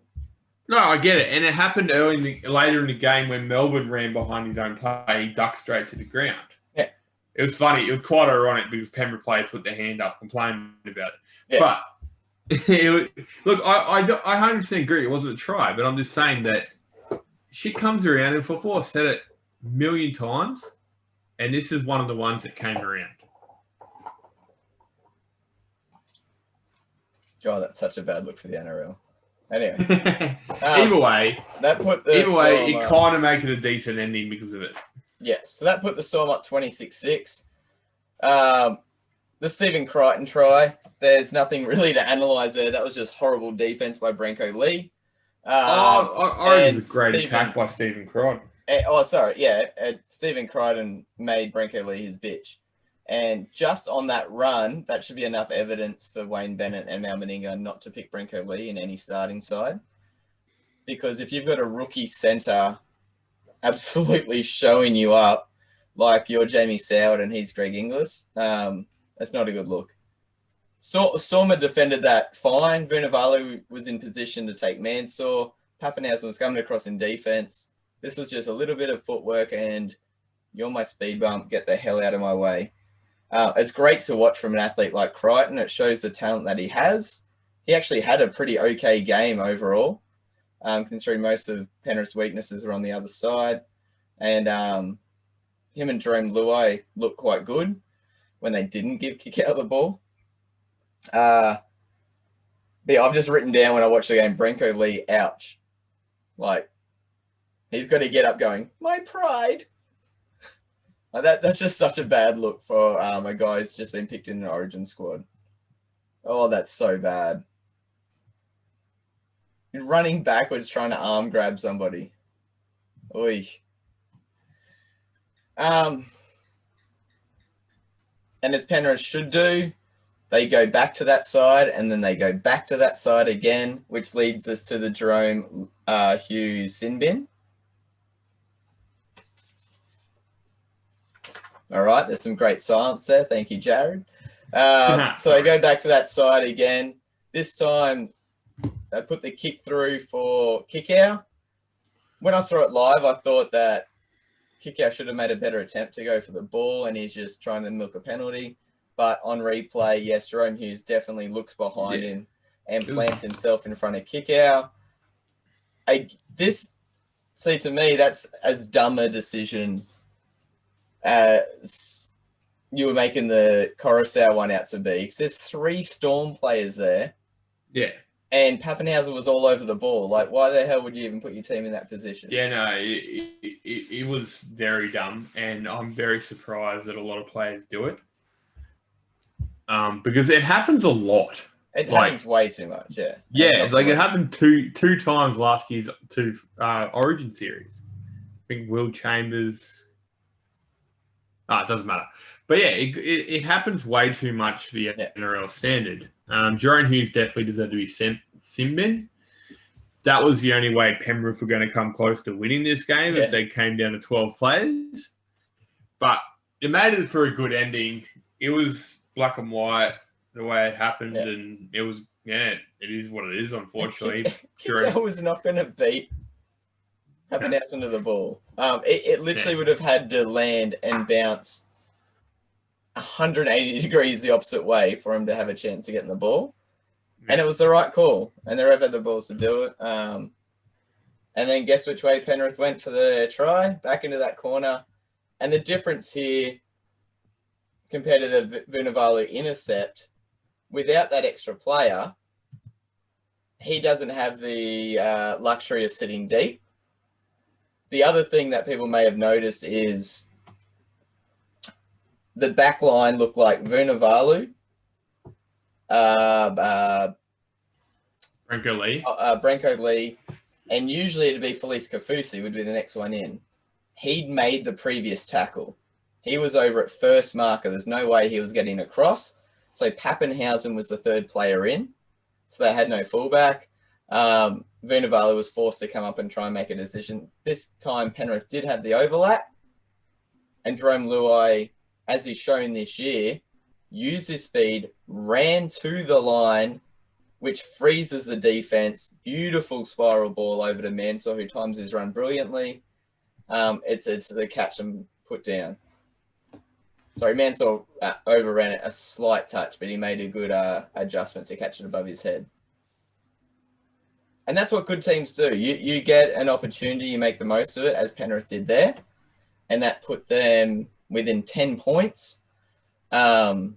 No, I get it. And it happened later in the game when Melbourne ran behind his own play. He ducked straight to the ground. Yeah. It was funny. It was quite ironic because Penrith players put their hand up complaining about it. Yes. But, look, I 100% agree. It wasn't a try, but I'm just saying that shit comes around in football. I've said it a million times, and this is one of the ones that came around. God, that's such a bad look for the NRL. Anyway, either way, it kind of makes it a decent ending because of it. Yes, so that put the Storm up 26-6. The Stephen Crichton try, there's nothing really to analyse there. That was just horrible defence by Branko Lee. It was a great attack by Stephen Crichton. Stephen Crichton made Branko Lee his bitch. And just on that run, that should be enough evidence for Wayne Bennett and Mal Meninga not to pick Branko Lee in any starting side. Because if you've got a rookie centre absolutely showing you up like you're Jamie Soward and he's Greg Inglis, that's not a good look. Stormer defended that fine. Vunivalu was in position to take Mansour. Pappenhausen was coming across in defence. This was just a little bit of footwork and you're my speed bump, get the hell out of my way. It's great to watch from an athlete like Crichton. It shows the talent that he has. He actually had a pretty okay game overall, considering most of Penrith's weaknesses were on the other side. And him and Jerome Luai looked quite good when they didn't give kick out the ball. But yeah, I've just written down when I watched the game, Branko Lee, ouch. Like, he's got to get up going, my pride. That's just such a bad look for a guy who's just been picked in an Origin squad. Oh, that's so bad. You're running backwards trying to arm grab somebody. Oy. And as Penrith should do, they go back to that side and then they go back to that side again, which leads us to the Jerome Hughes sin bin. All right, there's some great silence there. Thank you, Jared. So they go back to that side again. This time, they put the kick through for Kickow. When I saw it live, I thought that Kickow should have made a better attempt to go for the ball, and he's just trying to milk a penalty. But on replay, yes, Jerome Hughes definitely looks behind him and plants himself in front of Kickow. To me, that's as dumb a decision as you were making the Coruscant one out to be. Because there's 3 Storm players there. Yeah. And Pappenhausen was all over the ball. Like, why the hell would you even put your team in that position? Yeah, no, it was very dumb. And I'm very surprised that a lot of players do it. Because it happens a lot. It happens way too much, yeah. Yeah, it's like it happened two times last year's 2 Origin series. I think Will Chambers... it doesn't matter. But yeah, it happens way too much for the NRL standard. Jerome Hughes definitely deserved to be sin bin. That was the only way Penrith were going to come close to winning this game if they came down to 12 players. But it made it for a good ending. It was black and white the way it happened, and it was, it is what it is, unfortunately. Kickow was not going to beat Pappenhausen to the ball. It literally would have had to land and bounce 180 degrees the opposite way for him to have a chance of getting the ball. And it was the right call. And the ref had the balls to do it. And then guess which way Penrith went for the try? Back into that corner. And the difference here compared to the Vunivalu intercept, without that extra player, he doesn't have the luxury of sitting deep. The other thing that people may have noticed is the back line looked like Vunivalu, Branko Lee, Branko Lee, and usually it'd be Felice Kafusi would be the next one in. He'd made the previous tackle. He was over at first marker. There's no way he was getting across. So Pappenhausen was the third player in. So they had no fullback. Vunivalu was forced to come up and try and make a decision. This time Penrith did have the overlap. And Jerome Luai, as he's shown this year, used his speed, ran to the line, which freezes the defense. Beautiful spiral ball over to Mansour, who times his run brilliantly. It's the catch and put down. Sorry, Mansour overran it a slight touch, but he made a good adjustment to catch it above his head. And that's what good teams do. You get an opportunity, you make the most of it, as Penrith did there. And that put them within 10 points. And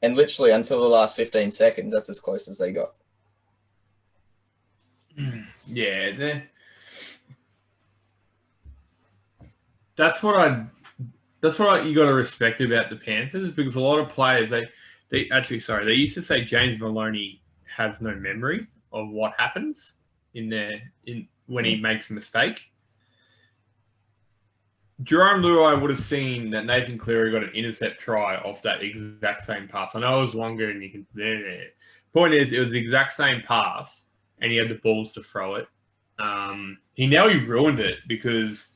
literally until the last 15 seconds, that's as close as they got. Yeah, that's what you got to respect about the Panthers, because a lot of players they used to say James Maloney has no memory of what happens when he makes a mistake. Jerome Luai would have seen that Nathan Cleary got an intercept try off that exact same pass. I know it was longer and you can... Point is, it was the exact same pass and he had the balls to throw it. He ruined it because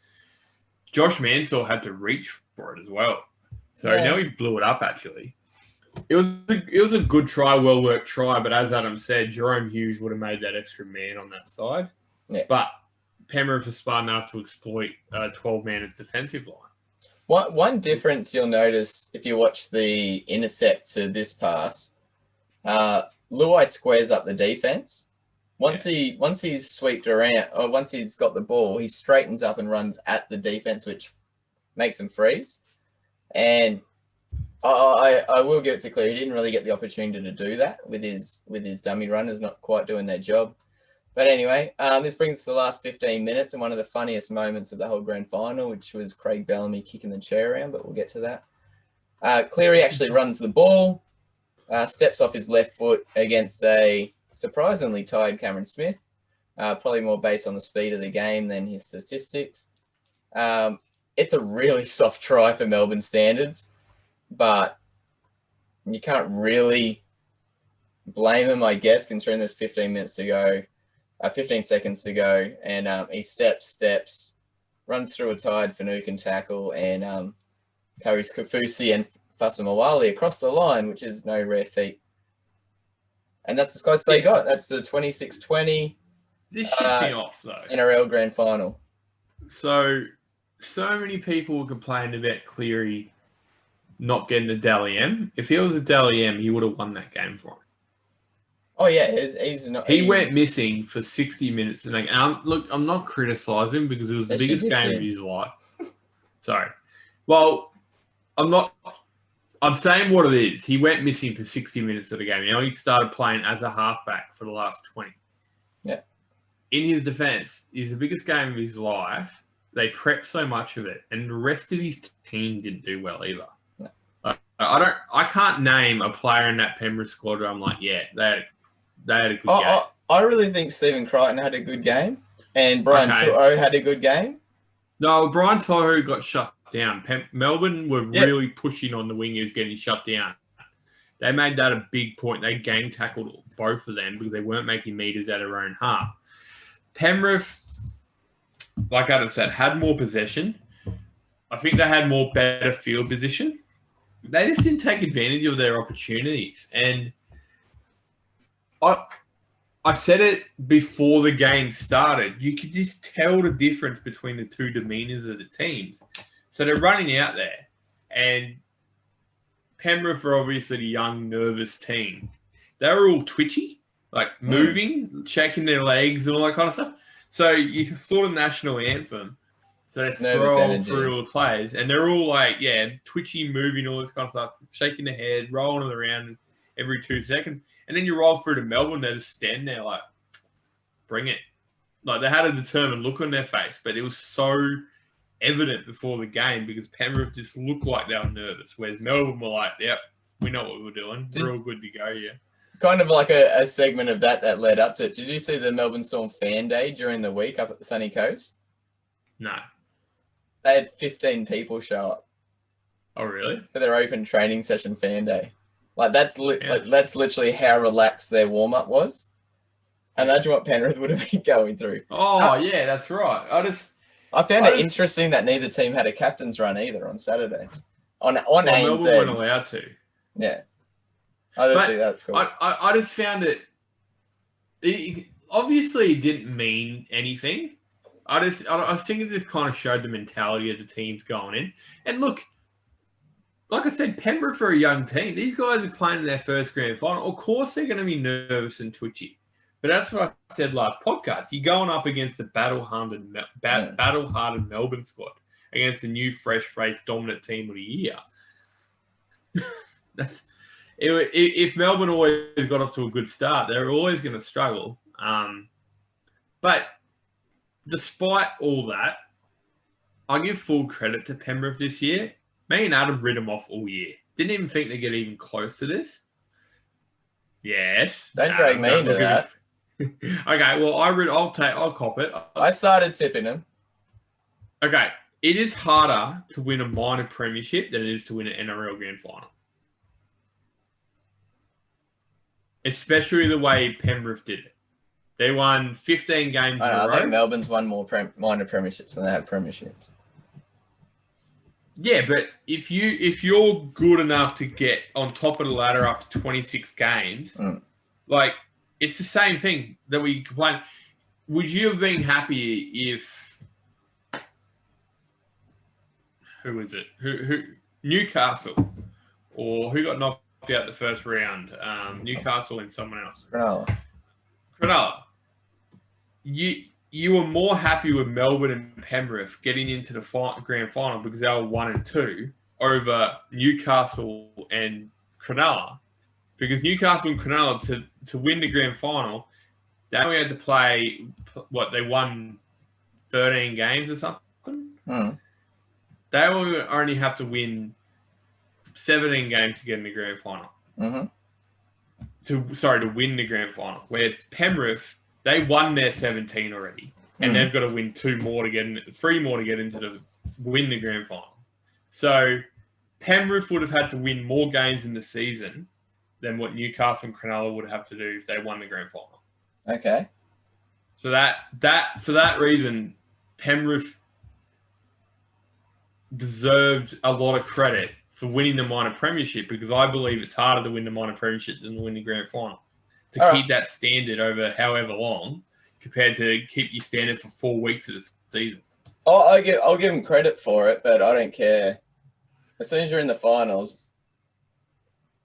Josh Mansour had to reach for it as well. So now he blew it up, actually. It was a good try, well-worked try, but as Adam said, Jerome Hughes would have made that extra man on that side. Yeah. But Penrith was smart enough to exploit a 12-man defensive line. One difference you'll notice if you watch the intercept to this pass, Luai squares up the defense. Once he's sweeped around, or once he's got the ball, he straightens up and runs at the defense, which makes him freeze. And I will give it to Cleary. He didn't really get the opportunity to do that with his dummy runners not quite doing their job. But anyway, this brings us to the last 15 minutes and one of the funniest moments of the whole grand final, which was Craig Bellamy kicking the chair around, but we'll get to that. Cleary actually runs the ball, steps off his left foot against a surprisingly tired Cameron Smith, probably more based on the speed of the game than his statistics. It's a really soft try for Melbourne standards, but you can't really blame him, I guess, considering there's 15 seconds to go, and he steps, runs through a tired Finucane tackle, and carries Kafusi and Fatamawali across the line, which is no rare feat. And that's as close as they got. That's the 26-20 This shits me off, though. NRL Grand Final. So many people complained about Cleary not getting the Dally M. If he was a Dally M, he would have won that game for him. Oh, yeah. He's not. He went missing for 60 minutes. And look, I'm not criticising him because it was the biggest game of his life. Sorry. Well, I'm saying what it is. He went missing for 60 minutes of the game. He started playing as a halfback for the last 20. Yeah. In his defence, it's the biggest game of his life. They prepped so much of it, and the rest of his team didn't do well either. No. I can't name a player in that Penrith squad where I'm like, yeah, they had a good game. I really think Stephen Crichton had a good game, and Brian To'o had a good game. No, Brian To'o got shut down. Melbourne were really pushing on the wingers getting shut down. They made that a big point. They gang tackled both of them because they weren't making meters out of their own half. Penrith, like Adam said, had more possession. I think they had better field position. They just didn't take advantage of their opportunities. And I said it before the game started. You could just tell the difference between the two demeanors of the teams. So they're running out there, and Penrith are obviously the young, nervous team. They were all twitchy, like moving, shaking their legs and all that kind of stuff. So you saw the national anthem. So they scroll through all the players, and they're all like, twitchy, moving, all this kind of stuff, shaking their head, rolling it around every 2 seconds. And then you roll through to Melbourne, they just stand there like, bring it. Like they had a determined look on their face, but it was so evident before the game because Penrith just looked like they were nervous, whereas Melbourne were like, yep, we know what we're doing. We're all good to go, yeah. kind of like a segment of that led up to it. Did you see the Melbourne Storm fan day during the week up at the sunny coast? No. They had 15 people show up Oh, really? for their open training session fan day. Like that's literally how relaxed their warm up was. Imagine what Penrith would have been going through. Oh, yeah, that's right. I found it interesting that neither team had a captain's run either on Saturday. On so ANZ. Melbourne weren't allowed to. Yeah. I just think that's cool. I just found it obviously it didn't mean anything. I think it just kind of showed the mentality of the teams going in. And look, like I said, Penrith are a young team. These guys are playing in their first grand final. Of course they're going to be nervous and twitchy. But that's what I said last podcast. You're going up against the battle-hardened Melbourne squad against a new, fresh-faced, dominant team of the year. If Melbourne always got off to a good start, they're always going to struggle. But despite all that, I give full credit to Penrith this year. Me and Adam rid them off all year. Didn't even think they'd get even close to this. Yes. Don't drag me into that. Okay, well, I'll cop it. I started tipping them. Okay, it is harder to win a minor premiership than it is to win an NRL grand final. Especially the way Penrith did it. They won 15 games in a row. I think Melbourne's won more minor premierships than they have premierships. Yeah, but if you're good enough to get on top of the ladder up to 26 games, like it's the same thing that we complain. Would you have been happy if who is it? Who Newcastle or who got knocked out the first round? Newcastle and someone else. Cronulla. You were more happy with Melbourne and Penrith getting into the grand final because they were 1 and 2 over Newcastle and Cronulla. Because Newcastle and Cronulla, to win the grand final, they only had to play, they won 13 games or something? They only have to win 17 games to get in the grand final. To win the grand final. Where Penrith, they won their 17 already. And they've got to win 3 more to get into win the grand final. So Penrith would have had to win more games in the season than what Newcastle and Cronulla would have to do if they won the grand final. Okay. So that for that reason, Penrith deserved a lot of credit for winning the minor premiership because I believe it's harder to win the minor premiership than to win the grand final. To keep that standard over however long compared to keep your standard for 4 weeks of the season. I'll give them credit for it, but I don't care. As soon as you're in the finals,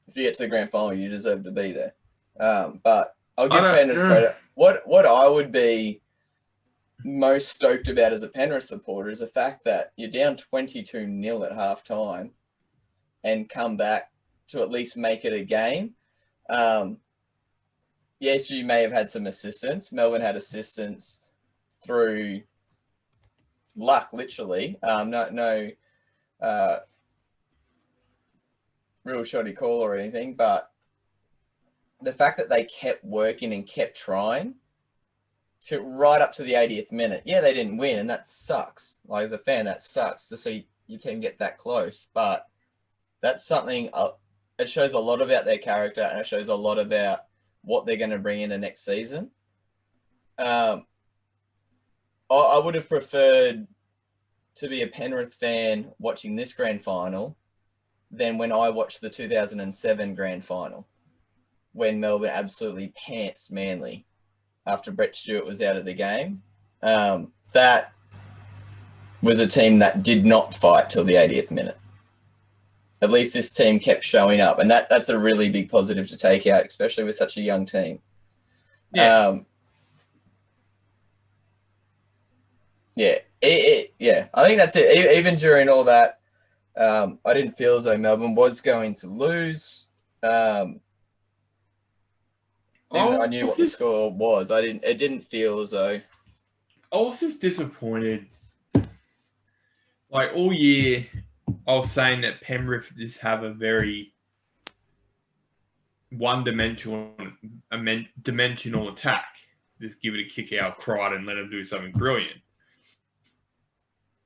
if you get to the grand final, you deserve to be there. But I'll give Penrith credit. What I would be most stoked about as a Penrith supporter is the fact that you're down 22-0 at halftime and come back to at least make it a game. Yes, you may have had some assistance. Melbourne had assistance through luck, literally. No real shoddy call or anything, but the fact that they kept working and kept trying to right up to the 80th minute. Yeah, they didn't win, and that sucks. Like, as a fan, that sucks to see your team get that close. But that's something, it shows a lot about their character, and it shows a lot about what they're going to bring in the next season. I would have preferred to be a Penrith fan watching this grand final than when I watched the 2007 grand final, when Melbourne absolutely pantsed Manly after Brett Stewart was out of the game. That was a team that did not fight till the 80th minute. At least this team kept showing up, and that's a really big positive to take out, especially with such a young team. Yeah. I think that's it. Even during all that, I didn't feel as though Melbourne was going to lose. I knew what the score was. It didn't feel as though. I was just disappointed. Like all year, I was saying that Penrith just have a very one-dimensional attack. Just give it a kick out, cry it, and let them do something brilliant.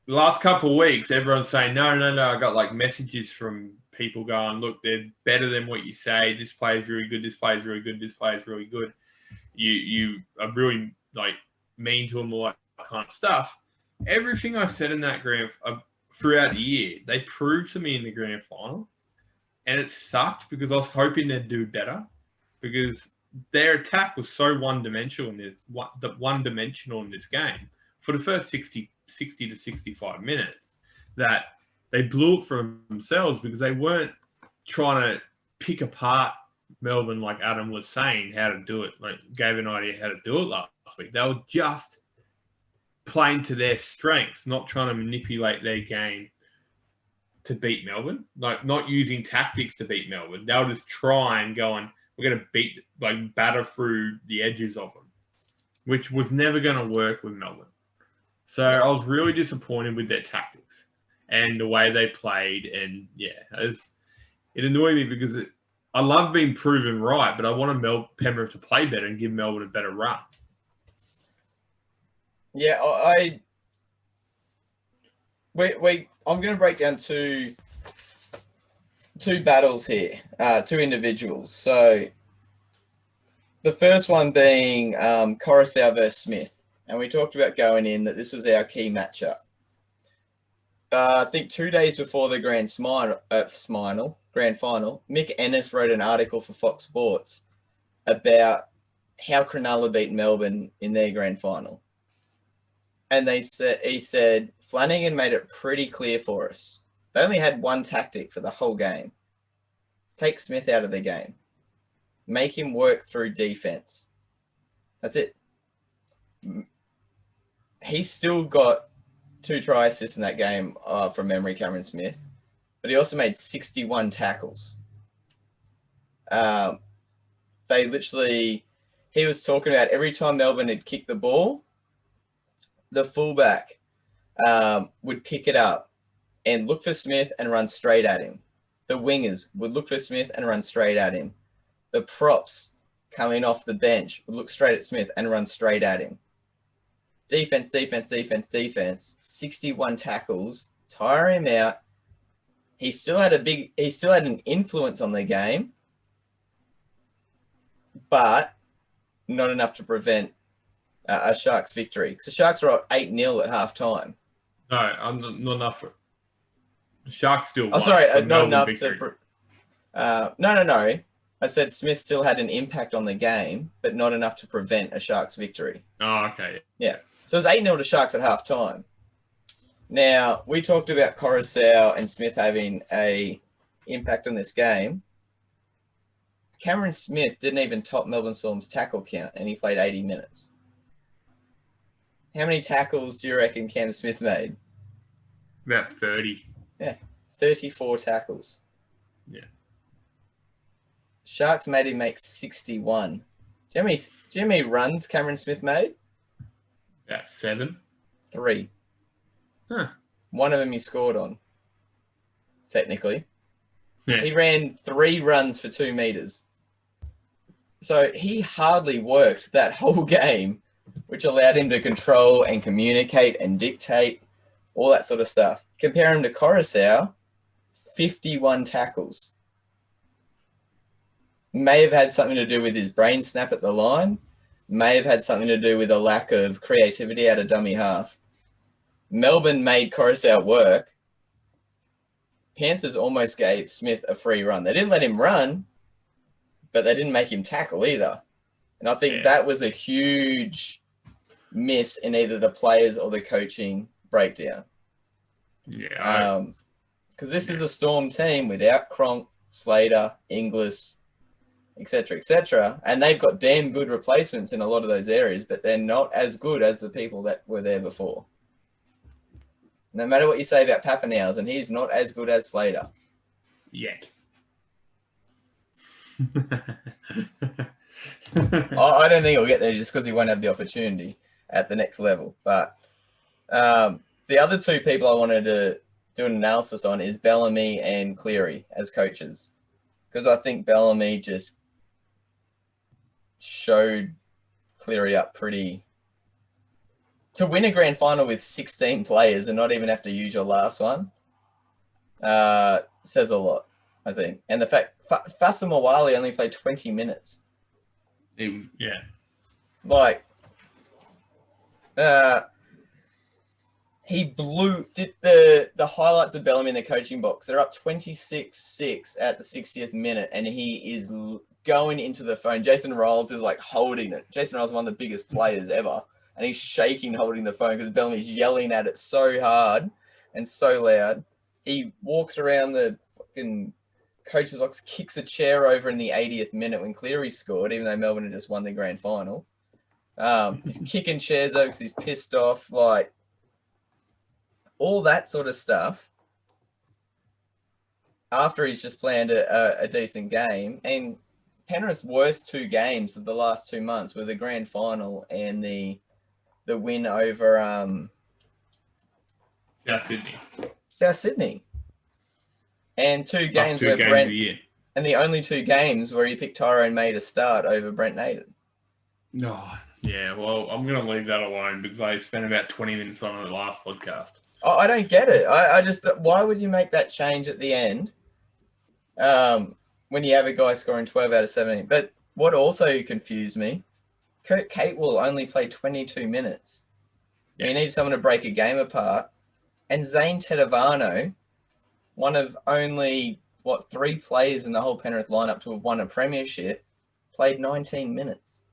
The last couple of weeks, everyone's saying, no. I got like messages from people going, look, they're better than what you say. This player's really good. This player's really good. This player's really good. You are really like mean to them, all that kind of stuff. Everything I said in that throughout the year, they proved to me in the grand final. And it sucked because I was hoping they'd do better because their attack was so one-dimensional in this game for the first 60 to 65 minutes that they blew it for themselves because they weren't trying to pick apart Melbourne like Adam was saying how to do it, like gave an idea how to do it last week. They were just playing to their strengths, not trying to manipulate their game to beat Melbourne, like not using tactics to beat Melbourne. They'll just try and go and we're going to batter through the edges of them, which was never going to work with Melbourne. So I was really disappointed with their tactics and the way they played. And it annoyed me because I love being proven right, but I wanted Penrith to play better and give Melbourne a better run. Yeah, I'm going to break down two battles here, two individuals. So the first one being Coruscant versus Smith. And we talked about going in that this was our key matchup. I think 2 days before the grand final, Mick Ennis wrote an article for Fox Sports about how Cronulla beat Melbourne in their grand final. And he said, Flanagan made it pretty clear for us. They only had one tactic for the whole game. Take Smith out of the game. Make him work through defense. That's it. He still got 2 try assists in that game from memory, Cameron Smith. But he also made 61 tackles. He was talking about every time Melbourne had kicked the ball, the fullback would pick it up and look for Smith and run straight at him. The wingers would look for Smith and run straight at him. The props coming off the bench would look straight at Smith and run straight at him. Defense, 61 tackles, tire him out. He still had an influence on the game, but not enough to prevent a Sharks victory. Because the Sharks were up 8-0 at halftime. No, I'm not enough for the Sharks still won. Oh, sorry, not enough to... No. I said Smith still had an impact on the game, but not enough to prevent a Sharks victory. Oh, okay. Yeah. So it was 8-0 to Sharks at halftime. Now, we talked about Coruscant and Smith having a impact on this game. Cameron Smith didn't even top Melbourne Storm's tackle count, and he played 80 minutes. How many tackles do you reckon Cam Smith made? About 30. Yeah, 34 tackles. Yeah. Sharks made him make 61. Do you know how many runs Cameron Smith made? About 7. 3. Huh. One of them he scored on, technically. Yeah. He ran 3 runs for 2 meters. So he hardly worked that whole game, which allowed him to control and communicate and dictate, all that sort of stuff. Compare him to Coruscant, 51 tackles. May have had something to do with his brain snap at the line. May have had something to do with a lack of creativity out of dummy half. Melbourne made Coruscant work. Panthers almost gave Smith a free run. They didn't let him run, but they didn't make him tackle either. And I think that was a huge miss in either the players or the coaching breakdown. Yeah. Because this is a Storm team without Cronk, Slater, Inglis, etc., and they've got damn good replacements in a lot of those areas, but they're not as good as the people that were there before. No matter what you say about Pappenhausen, he's not as good as Slater. Yet. I don't think he'll get there just because he won't have the opportunity at the next level. But the other 2 people I wanted to do an analysis on is Bellamy and Cleary as coaches. Because I think Bellamy just showed Cleary up pretty. To win a grand final with 16 players and not even have to use your last one says a lot, I think. And the fact Fasamawali only played 20 minutes. Yeah. Like, he did the highlights of Bellamy in the coaching box. They're up 26-6 at the 60th minute, and he is going into the phone. Jason Riles is like holding it. Jason Riles is one of the biggest players ever, and he's shaking holding the phone because Bellamy's yelling at it so hard and so loud. He walks around the fucking coach's box, kicks a chair over in the 80th minute when Cleary scored, even though Melbourne had just won the grand final. He's kicking chairs over because he's pissed off, like all that sort of stuff. After he's just planned a decent game, and Penrith's worst 2 games of the last 2 months were the grand final and the win over South Sydney. And 2 games where Brent, and the only 2 games where he picked Tyrone May to start over Brent Naden. No, yeah. Well, I'm going to leave that alone because I spent about 20 minutes on it last podcast. Oh, I don't get it. I just, why would you make that change at the end when you have a guy scoring 12 out of 17? But what also confused me, Kurt Catewell only played 22 minutes. Yeah. You need someone to break a game apart. And Zane Tedavano, one of only, 3 players in the whole Penrith lineup to have won a premiership, played 19 minutes.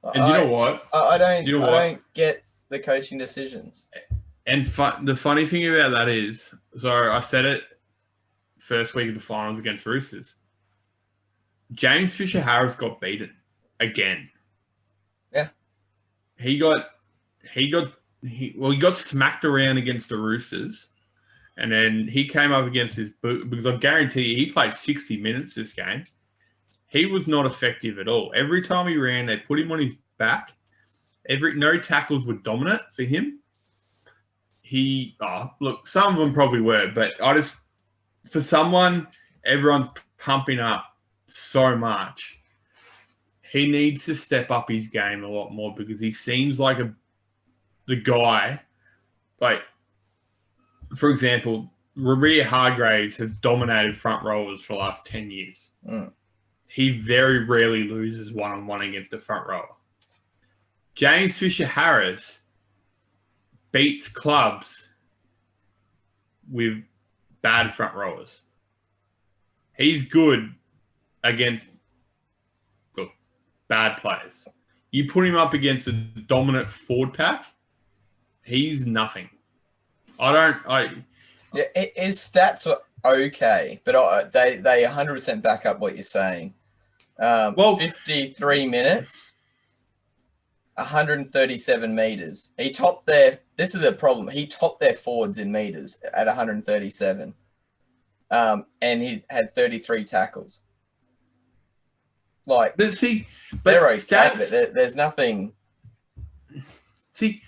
And you know what? I don't get the coaching decisions. And the funny thing about that is, so I said it first week of the finals against Roosters. James Fisher-Harris got beaten again. Yeah. He got smacked around against the Roosters, and then he came up against his boot because I guarantee you he played 60 minutes this game. He was not effective at all. Every time he ran, they put him on his back. No tackles were dominant for him. Some of them probably were, but for someone everyone's pumping up so much, he needs to step up his game a lot more because he seems like the guy. Like, for example, Rugby Hargraves has dominated front rowers for the last 10 years. Mm. He very rarely loses one-on-one against a front rower. James Fisher-Harris beats clubs with bad front rowers. He's good against bad players. You put him up against a dominant forward pack, he's nothing. His stats were okay, but they 100% back up what you're saying. 53 minutes, 137 meters. This is the problem. He topped their forwards in meters at 137. And he's had 33 tackles. Like, they're okay, but there's nothing. See,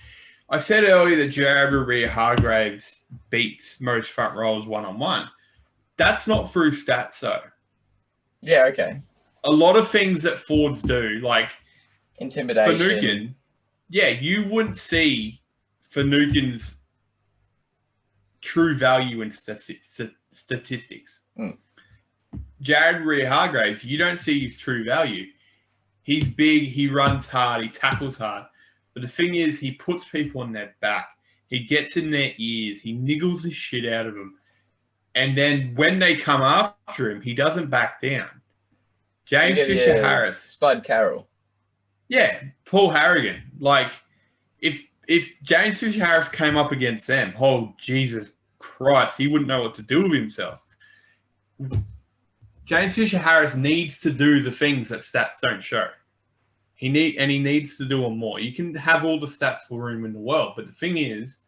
I said earlier that Jared Rugby-Hargraves beats most front rowers one-on-one. That's not through stats, though. Yeah, okay. A lot of things that forwards do, like intimidation. Finucane, you wouldn't see Finucane's true value in statistics. Mm. Jared Rugby-Hargraves, you don't see his true value. He's big, he runs hard, he tackles hard. But the thing is, he puts people on their back. He gets in their ears. He niggles the shit out of them. And then when they come after him, he doesn't back down. James Fisher-Harris. Spud Carroll. Yeah, Paul Harrigan. Like, if James Fisher-Harris came up against them, oh, Jesus Christ, he wouldn't know what to do with himself. James Fisher-Harris needs to do the things that stats don't show. He needs to do them more. You can have all the stats for him in the world, but the thing is,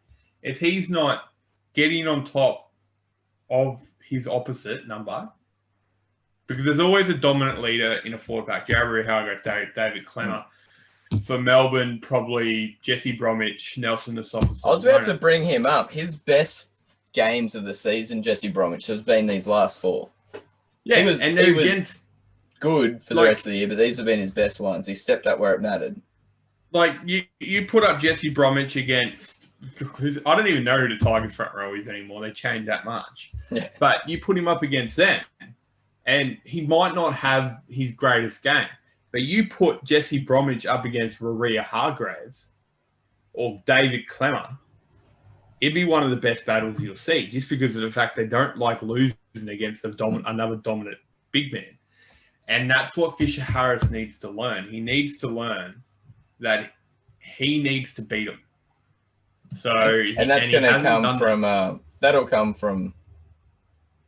if he's not getting on top of his opposite number, because there's always a dominant leader in a forward pack. Jared Rugby-Hargraves, David Clemmer. For Melbourne, probably Jesse Bromwich, Nelson Asopoulos. I was about to bring him up. His best games of the season, Jesse Bromwich, has been these last 4. Yeah, he was good for the rest of the year, but these have been his best ones. He stepped up where it mattered. Like, you put up Jesse Bromwich against... I don't even know who the Tigers front row is anymore. They changed that much. Yeah. But you put him up against them, and he might not have his greatest game. But you put Jesse Bromwich up against Roria Hargraves or David Clemmer, it'd be one of the best battles you'll see, just because of the fact they don't like losing against another dominant big man. And that's what Fisher Harris needs to learn. He needs to learn that he needs to beat him. So, and that's going to come from that'll come from,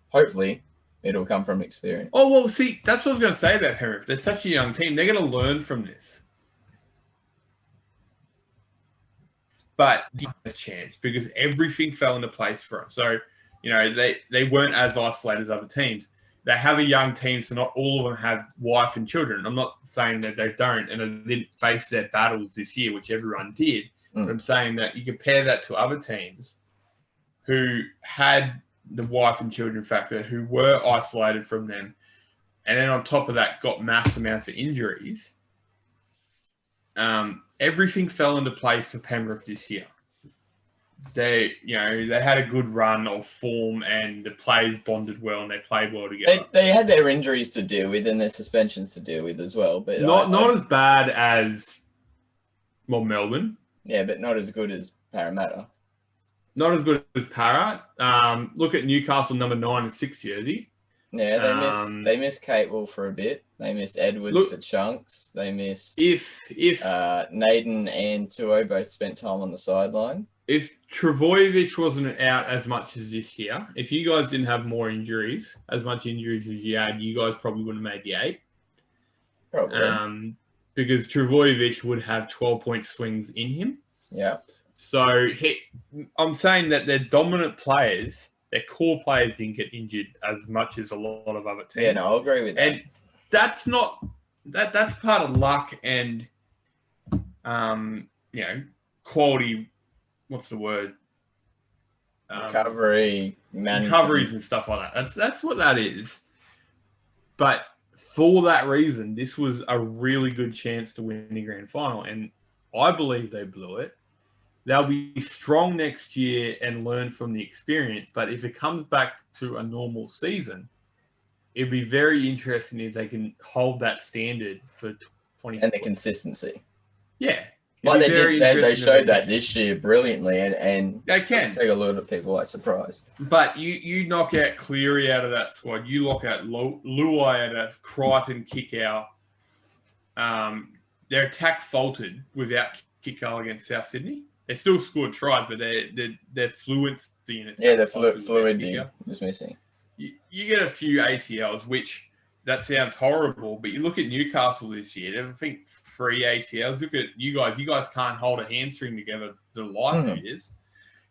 hopefully it'll come from experience. Oh, well, see, that's what I was going to say about Penrith. They're such a young team. They're going to learn from this. But a chance, because everything fell into place for them. So, they weren't as isolated as other teams. They have a young team, so not all of them have wife and children. I'm not saying that they don't, and they didn't face their battles this year, which everyone did. But I'm saying that you compare that to other teams who had the wife and children factor, who were isolated from them, and then on top of that got mass amounts of injuries. Everything fell into place for Penrith this year. They had a good run of form, and the players bonded well, and they played well together. They had their injuries to deal with and their suspensions to deal with as well, but not as bad as Melbourne. Yeah, but not as good as Parramatta. Not as good as Para. Look at Newcastle number 9 and 6 jersey. Yeah, they missed Catewell for a bit. They missed Edwards for chunks. They missed if Naden and Tuo both spent time on the sideline. If Trbojevic wasn't out as much as this year, if you guys didn't have more injuries, as much injuries as you had, you guys probably would have made the 8. Probably. Because Trbojevic would have 12-point swings in him. Yeah. So I'm saying that their dominant players, their core players, didn't get injured as much as a lot of other teams. Yeah, no, I'll agree with that. And that's not that's part of luck and quality. What's the word? Recoveries and stuff like that. That's what that is. But for that reason, this was a really good chance to win the grand final, and I believe they blew it. They'll be strong next year and learn from the experience. But if it comes back to a normal season, it'd be very interesting if they can hold that standard for 2020. And the consistency. Yeah. Like they showed that this year brilliantly, and they can take a lot of people by surprise. But you knock out Cleary out of that squad, you lock out Luai out of that, Crichton kick out. Their attack faltered without Kikal against South Sydney. They still scored tries, but their fluency in it. Yeah, the fluidity was missing. You get a few ACLs, which that sounds horrible, but you look at Newcastle this year, I think 3 ACLs. Look at you guys. You guys can't hold a hamstring together the life of years.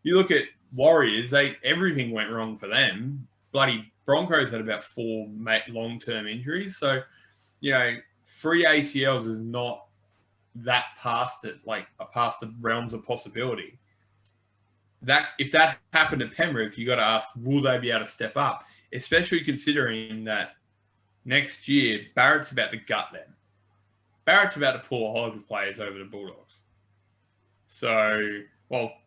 You look at Warriors, everything went wrong for them. Bloody Broncos had about 4 long-term injuries. So, 3 ACLs is not that past it, past the realms of possibility. That if that happened at Penrith, you got to ask, will they be able to step up? Especially considering that next year, Barrett's about to gut them. Barrett's about to pull a whole lot of players over the Bulldogs. So,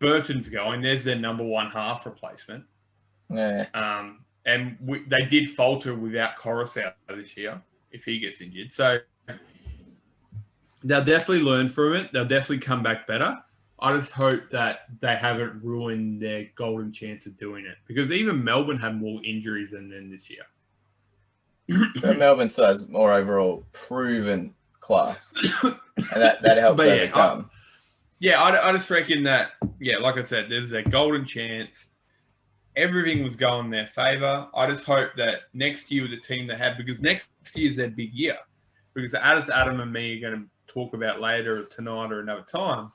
Burton's going. There's their number 1 half replacement. Yeah. And they did falter without Coruscant this year if he gets injured. So, they'll definitely learn from it. They'll definitely come back better. I just hope that they haven't ruined their golden chance of doing it. Because even Melbourne had more injuries than them this year. But Melbourne still has more overall proven class. And that helps overcome. I just reckon that, like I said, there's a golden chance. Everything was going in their favour. I just hope that next year with the team they have, because next year's their big year. Because as Adam and me are going to talk about later or tonight or another time,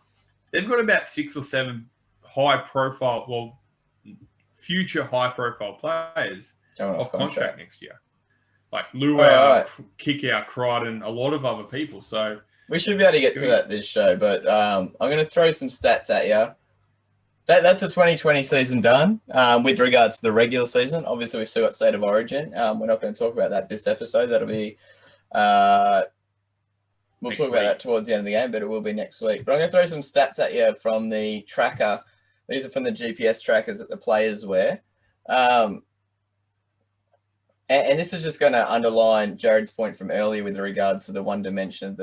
they've got about 6 or 7 future high-profile players off contract next year. Like Luau, Kick-Out, Crichton, a lot of other people. So we should be able to get to that this show, but I'm going to throw some stats at you. That's a 2020 season done. With regards to the regular season, obviously we've still got State of Origin. We're not going to talk about that this episode. That'll be We'll talk about that towards the end of the game, but it will be next week. But I'm going to throw some stats at you from the tracker. These are from the GPS trackers that the players wear. And this is just going to underline Jared's point from earlier with regards to the one dimension of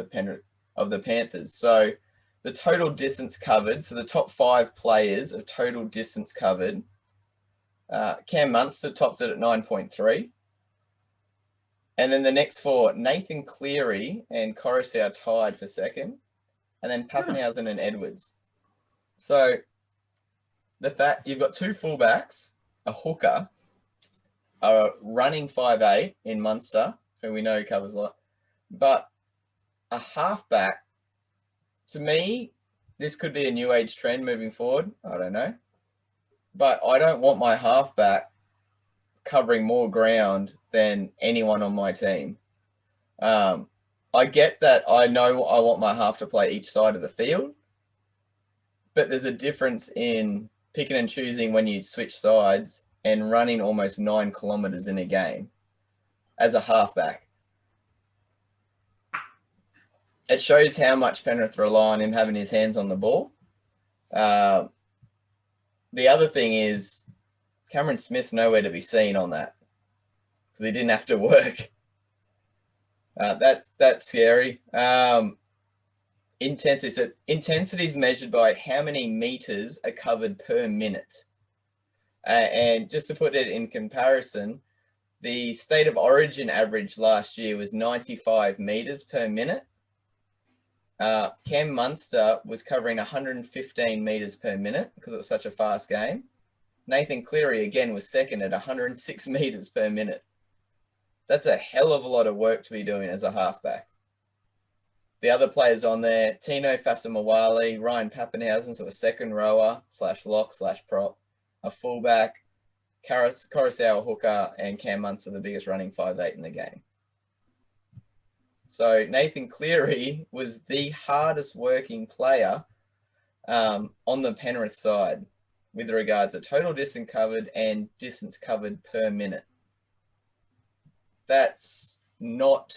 the Panthers. So the total distance covered, so the top 5 players of total distance covered, Cam Munster topped it at 9.3. And then the next 4, Nathan Cleary and Coruscant tied for second. And then Pappenhausen and Edwards. So the fact you've got 2 fullbacks, a hooker, a running 5'8" in Munster, who we know covers a lot, but a halfback, to me, this could be a new age trend moving forward. I don't know. But I don't want my halfback covering more ground than anyone on my team. I get that. I know I want my half to play each side of the field, but there's a difference in picking and choosing when you switch sides and running almost 9 kilometers in a game as a halfback. It shows how much Penrith rely on him having his hands on the ball. The other thing is Cameron Smith's nowhere to be seen on that because he didn't have to work. That's scary. Intensity is measured by how many meters are covered per minute. And just to put it in comparison, the State of Origin average last year was 95 meters per minute. Cam Munster was covering 115 meters per minute because it was such a fast game. Nathan Cleary, again, was second at 106 meters per minute. That's a hell of a lot of work to be doing as a halfback. The other players on there, Tino Fasamawali, Ryan Pappenhausen, so a second rower / lock / prop, a fullback, Coruscant hooker, and Cam Munster, the biggest running 5'8" in the game. So Nathan Cleary was the hardest working player on the Penrith side with regards to total distance covered and distance covered per minute. That's not...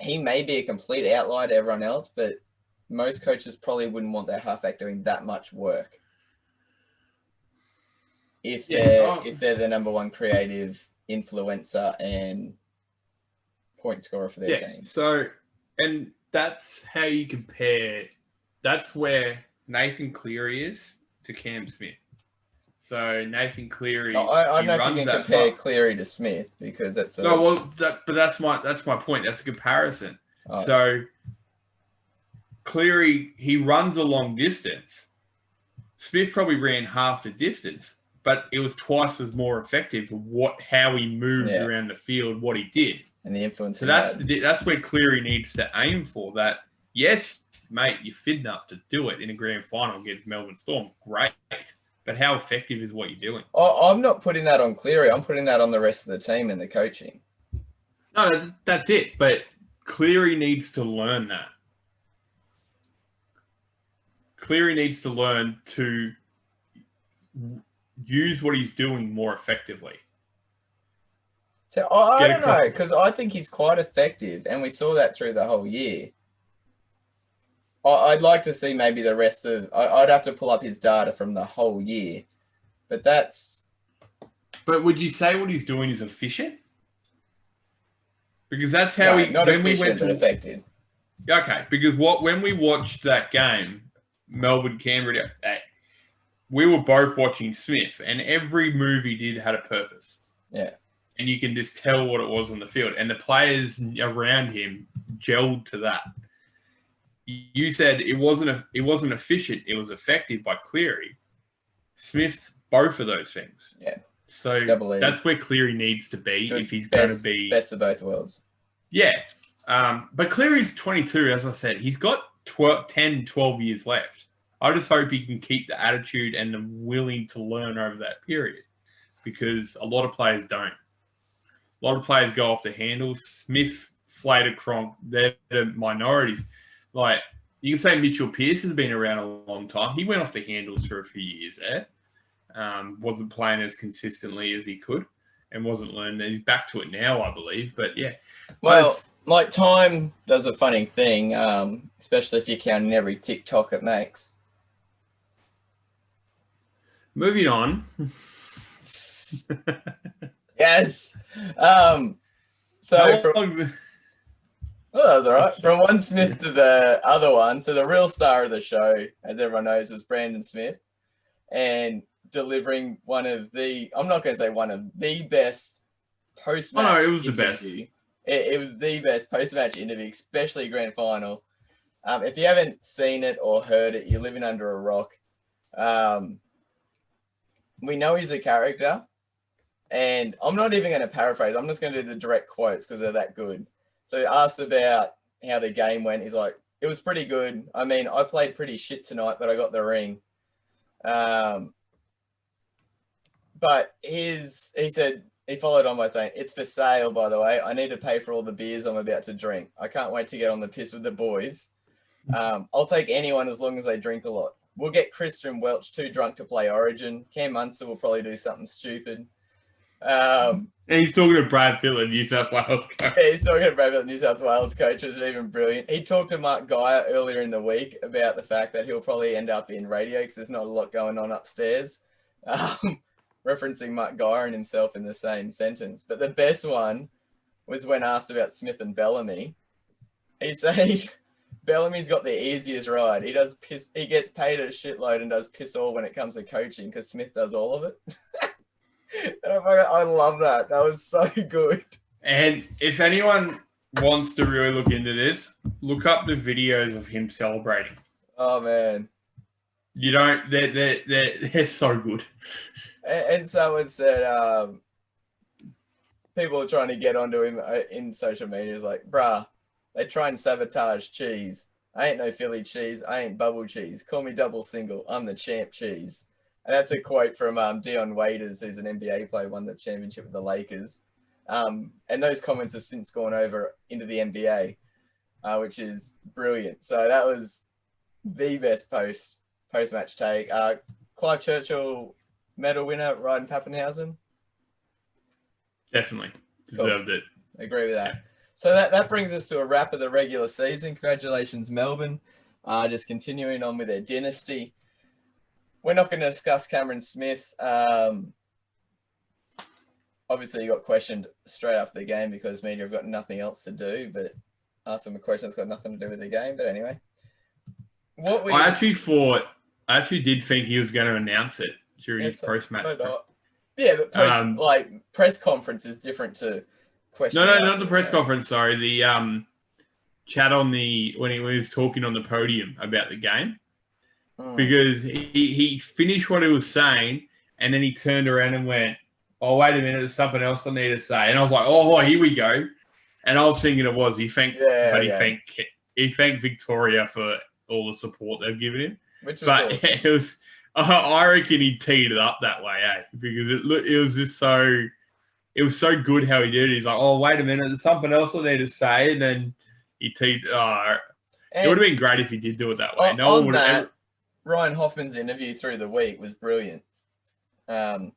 He may be a complete outlier to everyone else, but most coaches probably wouldn't want their halfback doing that much work if they're the number one creative influencer and point scorer for their team. So, and that's how you compare. That's where Nathan Cleary is to Cam Smith. So Nathan Cleary. No, I don't think you can compare Cleary to Smith because that's but that's my point. That's a comparison. Oh. So Cleary, he runs a long distance. Smith probably ran half the distance, but it was twice as more effective for how he moved around the field, what he did, and the influence. So that's where Cleary needs to aim for. That yes, mate, you're fit enough to do it in a grand final against Melbourne Storm. Great. But how effective is what you're doing? I'm not putting that on Cleary. I'm putting that on the rest of the team and the coaching. No, that's it. But Cleary needs to learn that. Cleary needs to learn to use what he's doing more effectively. So I don't know, because I think he's quite effective, and we saw that through the whole year. I'd like to see maybe the rest of... I'd have to pull up his data from the whole year. But that's... But would you say what he's doing is efficient? Because that's how not efficient, but effective. Okay, because when we watched that game, Melbourne-Canberra, we were both watching Smith, and every move he did had a purpose. Yeah. And you can just tell what it was on the field. And the players around him gelled to that. You said it wasn't efficient. It was effective by Cleary. Smith's both of those things. Yeah. So that's where Cleary needs to be if he's going to be... Best of both worlds. Yeah. But Cleary's 22, as I said. He's got 10, 12 years left. I just hope he can keep the attitude and the willing to learn over that period, because a lot of players don't. A lot of players go off the handles. Smith, Slater, Cronk, they're the minorities. Like, you can say Mitchell Pearce has been around a long time. He went off the handles for a few years there. Wasn't playing as consistently as he could. and wasn't learning. He's back to it now, I believe. But yeah, well, like time does a funny thing, especially if you're counting every TikTok it makes. Moving on. Yes. Well, that was all right. From one Smith to the other one. So the real star of the show, as everyone knows, was Brandon Smith, and delivering one of the, I'm not going to say one of the best post-match. Oh, no, it was interview. the best. It was the best post-match interview, especially grand final. If you haven't seen it or heard it, you're living under a rock. We know he's a character, and I'm not even going to paraphrase. I'm just going to do the direct quotes because they're that good. So he asked about how the game went. He's like, it was pretty good. I mean, I played pretty shit tonight, but I got the ring. But he said, he followed on by saying, it's for sale, by the way. I need to pay for all the beers I'm about to drink. I can't wait to get on the piss with the boys. I'll take anyone as long as they drink a lot. We'll get Christian Welch too drunk to play Origin. Cam Munster will probably do something stupid. And he's talking to Brad Fittler, New South Wales coach. Yeah, he's talking to Brad Fittler, New South Wales coach, which is even brilliant. He talked to Mark Geyer earlier in the week about the fact that he'll probably end up in radio because there's not a lot going on upstairs. Referencing Mark Geyer and himself in the same sentence. But the best one was when asked about Smith and Bellamy. He said Bellamy's got the easiest ride. He gets paid a shitload and does piss all when it comes to coaching because Smith does all of it. And I love that. That was so good. And if anyone wants to really look into this, look up the videos of him celebrating. Oh man, they're so good. And someone said people are trying to get onto him in social media. Is like, bruh, they try and sabotage cheese. I ain't no Philly cheese. I ain't bubble cheese. Call me double single. I'm the champ cheese. And that's a quote from Dion Waiters, who's an NBA player, won the championship with the Lakers. And those comments have since gone over into the NBA, which is brilliant. So that was the best post-match take. Clive Churchill medal winner, Ryan Pappenhausen. Definitely. Deserved it. Agree with that. Yeah. So that brings us to a wrap of the regular season. Congratulations, Melbourne. Just continuing on with their dynasty. We're not going to discuss Cameron Smith. Obviously, he got questioned straight after the game because media have got nothing else to do, but asked him a question that's got nothing to do with the game. But anyway. I actually did think he was going to announce it during his post-match. Yeah, but press conference is different to question. No, not the press conference. Sorry, the chat on when he was talking on the podium about the game. Because he finished what he was saying, and then he turned around and went, "Oh, wait a minute, there's something else I need to say." And I was like, "Oh, here we go." And I was thinking he thanked Victoria for all the support they've given him. Which was awesome. It was, I reckon he teed it up that way, because it was just so, it was so good how he did it. He's like, "Oh, wait a minute, there's something else I need to say," and then he teed. It would have been great if he did do it that way. No one would have. Ryan Hoffman's interview through the week was brilliant. They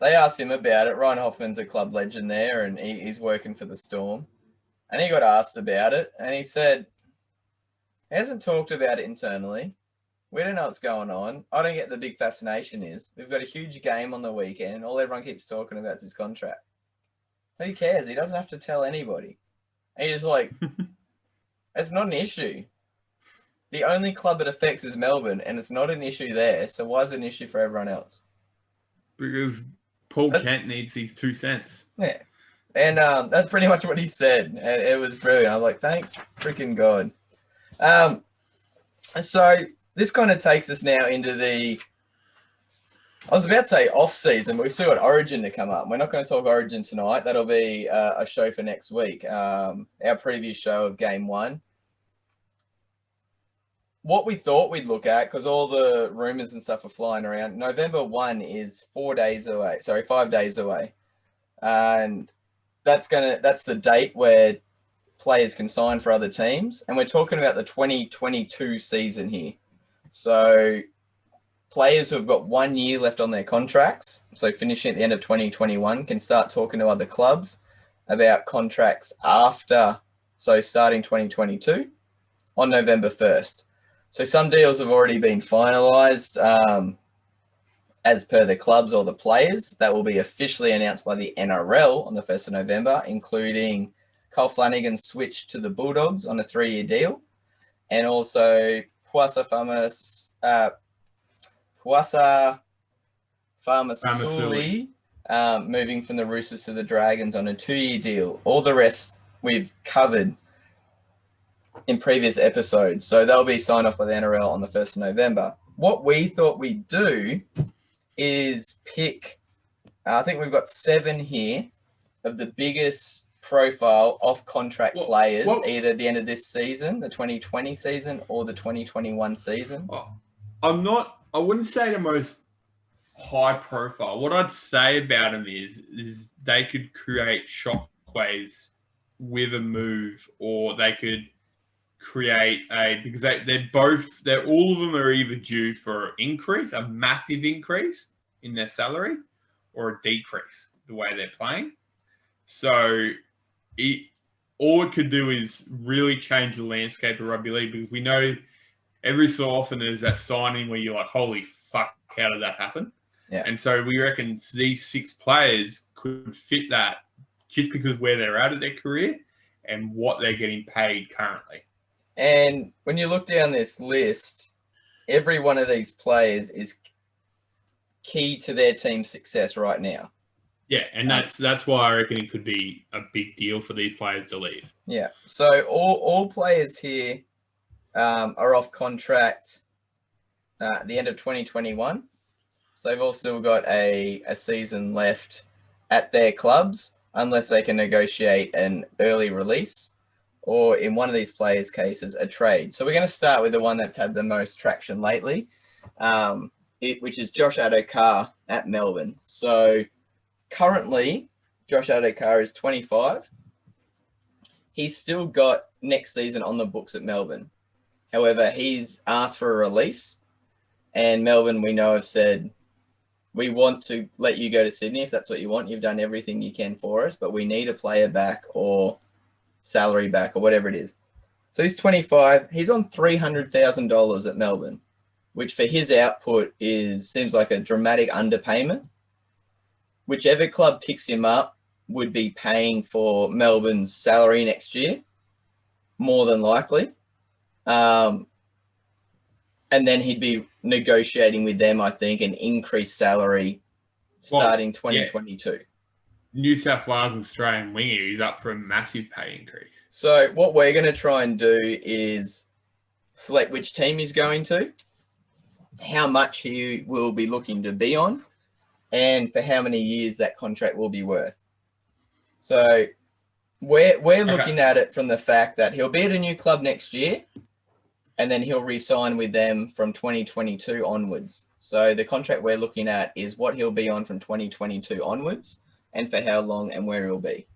asked him about it. Ryan Hoffman's a club legend there, and he's working for the Storm. And he got asked about it, and he said, he hasn't talked about it internally. We don't know what's going on. I don't get the big fascination is. We've got a huge game on the weekend. All everyone keeps talking about is his contract. Who cares? He doesn't have to tell anybody. And he's like, it's not an issue. The only club it affects is Melbourne, and it's not an issue there. So why is it an issue for everyone else? Because Paul Kent needs his 2 cents. Yeah. And that's pretty much what he said. And it was brilliant. I was like, thank freaking God. So this kind of takes us now into I was about to say off-season, but we've still got Origin to come up. We're not going to talk Origin tonight. That'll be a show for next week, our preview show of Game 1. What we thought we'd look at, because all the rumours and stuff are flying around, November 1 is 5 days away. And that's the date where players can sign for other teams. And we're talking about the 2022 season here. So players who have got 1 year left on their contracts, so finishing at the end of 2021, can start talking to other clubs about contracts after, so starting 2022 on November 1st. So some deals have already been finalised as per the clubs or the players. That will be officially announced by the NRL on the 1st of November, including Cole Flanagan's switch to the Bulldogs on a 3-year deal, and also Puasa Famasuli moving from the Roosters to the Dragons on a 2-year deal. All the rest we've covered in previous episodes. So they'll be signed off by the NRL on the 1st of November. What we thought we'd do is pick, I think we've got 7 here of the biggest profile off-contract players, either at the end of this season, the 2020 season, or the 2021 season. I wouldn't say the most high profile. What I'd say about them is they could create shockwaves with a move, or they could create because they're all of them are either due for an increase, a massive increase in their salary, or a decrease the way they're playing. So all it could do is really change the landscape of rugby league, because we know every so often there's that signing where you're like, holy fuck, how did that happen? Yeah. And so we reckon these 6 players could fit that just because where they're at their career and what they're getting paid currently. And when you look down this list, every one of these players is key to their team's success right now. Yeah, and that's why I reckon it could be a big deal for these players to leave. Yeah, so all players here are off contract at the end of 2021. So they've all still got a season left at their clubs, unless they can negotiate an early release, or in one of these players' cases, a trade. So we're going to start with the one that's had the most traction lately, which is Josh Addo-Carr at Melbourne. So currently, Josh Addo-Carr is 25. He's still got next season on the books at Melbourne. However, he's asked for a release, and Melbourne, we know, have said, we want to let you go to Sydney if that's what you want. You've done everything you can for us, but we need a player back or salary back or whatever it is. So he's 25. He's on $300,000 at Melbourne, which for his output seems like a dramatic underpayment. Whichever club picks him up would be paying for Melbourne's salary next year, more than likely. And then he'd be negotiating with them, I think, an increased salary starting 2022. Yeah. New South Wales and Australian winger is up for a massive pay increase. So what we're going to try and do is select which team he's going to, how much he will be looking to be on, and for how many years that contract will be worth. So we're looking at it from the fact that he'll be at a new club next year, and then he'll re-sign with them from 2022 onwards. So the contract we're looking at is what he'll be on from 2022 onwards, and for how long and where he'll be.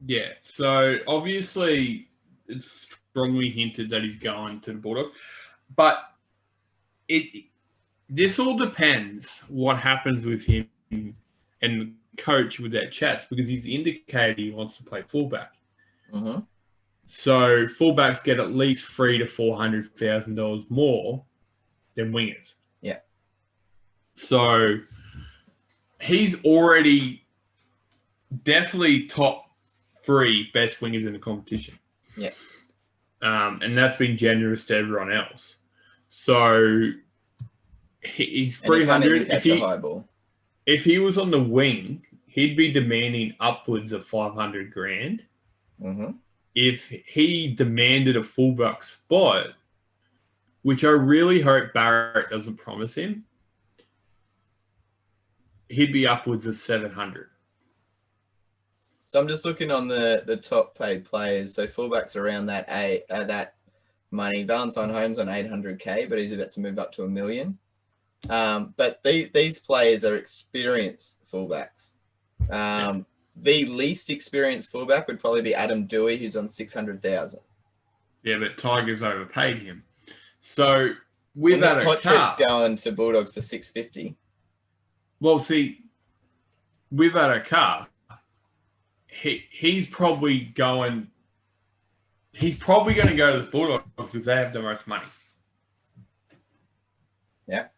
Yeah, so obviously it's strongly hinted that he's going to the Bulldogs, but this all depends what happens with him and the coach with that chats, because he's indicated he wants to play fullback. Mm-hmm. So fullbacks get at least $300,000 to $400,000 more than wingers. Yeah. So he's already definitely top 3 best wingers in the competition. Yeah. And that's been generous to everyone else. So he's 300. If he was on the wing, he'd be demanding upwards of $500,000. Mm-hmm. If he demanded a fullback spot, which I really hope Barrett doesn't promise him, he'd be upwards of 700. So I'm just looking on the top paid players. So fullbacks around that money. Valentine Holmes on $800K, but he's about to move up to $1 million. But these players are experienced fullbacks. The least experienced fullback would probably be Adam Dewey, who's on $600,000. Yeah, but Tigers overpaid him. So with Addo-Carr's Addo-Carr, going to Bulldogs for $650. well, see, with Addo-Carr, he's probably going to go to the Bulldogs because they have the most money. Yeah.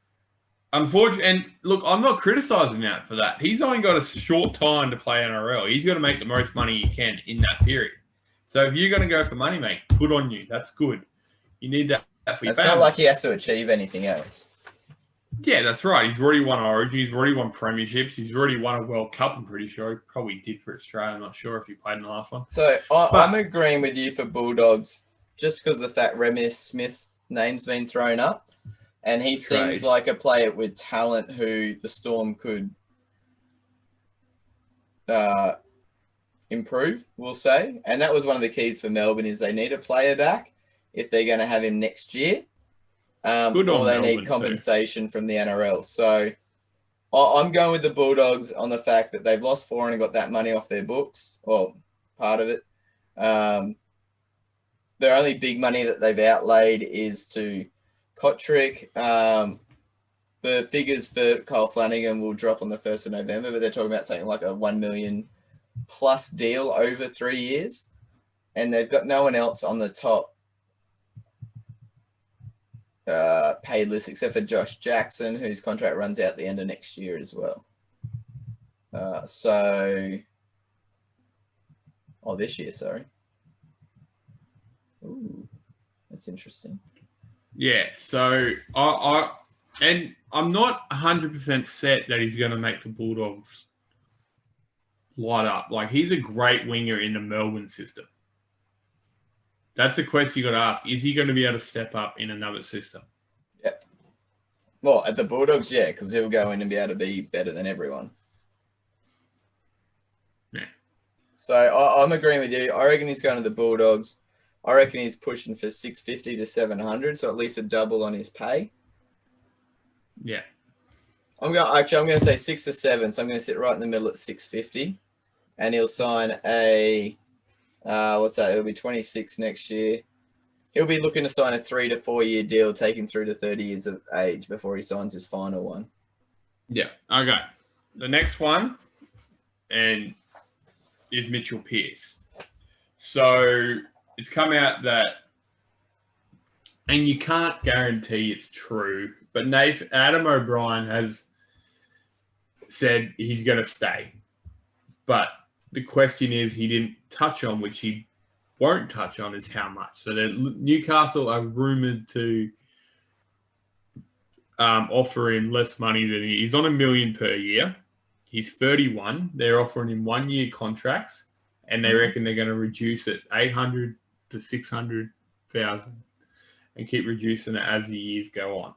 Unfortunately, and look, I'm not criticising that for that. He's only got a short time to play NRL. He's got to make the most money he can in that period. So if you're going to go for money, mate, good on you. That's good. You need that for your It's family. not like he has to achieve anything else. Yeah, that's right. He's already won Origin. He's already won premierships. He's already won a World Cup, I'm pretty sure. He probably did for Australia. I'm not sure if he played in the last one. So I'm agreeing with you for Bulldogs just because of the fact Remy Smith's name's been thrown up. And he seems like a player with talent who the Storm could improve, we'll say. And that was one of the keys for Melbourne is they need a player back if they're going to have him next year. Or they Melbourne need compensation from the NRL. So I'm going with the Bulldogs on the fact that they've lost 4 and got that money off their books, or part of it. The only big money that they've outlaid is to Kotrick. The figures for Kyle Flanagan will drop on the 1st of November, but they're talking about something like a $1 million plus deal over 3 years. And they've got no one else on the top paid list except for Josh Jackson, whose contract runs out the end of next year as well. This year, sorry. Ooh, that's interesting. Yeah, so I'm not 100% set that he's going to make the Bulldogs light up. Like, he's a great winger in the Melbourne system. That's a question you got to ask. Is he going to be able to step up in another system? Yeah. Well, at the Bulldogs, yeah, because he'll go in and be able to be better than everyone. Yeah. So I'm agreeing with you. I reckon he's going to the Bulldogs. I reckon he's pushing for 650 to 700, so at least a double on his pay. Yeah. I'm going to say 6 to 7, so I'm going to sit right in the middle at 650, and he'll sign a it'll be 26 next year. He'll be looking to sign a 3 to 4 year deal, take him through to 30 years of age before he signs his final one. Yeah. Okay. The next one is Mitchell Pearce. So it's come out that, and you can't guarantee it's true, but Adam O'Brien has said he's going to stay. But the question is, he didn't touch on, which he won't touch on, is how much. So Newcastle are rumoured to offer him less money than he's on $1 million per year. He's 31. They're offering him 1 year contracts, and they reckon they're going to reduce it 800 to 600,000 and keep reducing it as the years go on.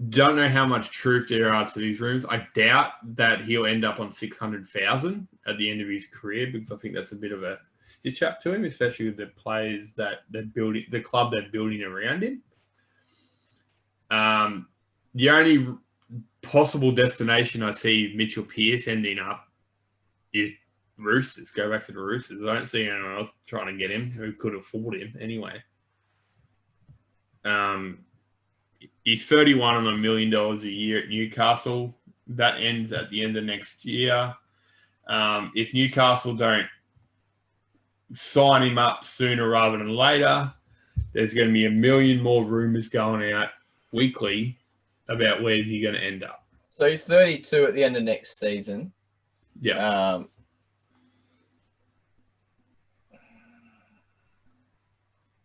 Don't know how much truth there are to these rumors. I doubt that he'll end up on 600,000 at the end of his career, because I think that's a bit of a stitch up to him, especially with the players that they're building, the club they're building around him. The only possible destination I see Mitchell Pearce ending up is Roosters. Go back to the Roosters. I don't see anyone else trying to get him who could afford him anyway. He's 31 on $1 million a year at Newcastle. That ends at the end of next year. If Newcastle don't sign him up sooner rather than later, there's going to be 1 million more rumours going out weekly about where's he going to end up. So he's 32 at the end of next season. Yeah.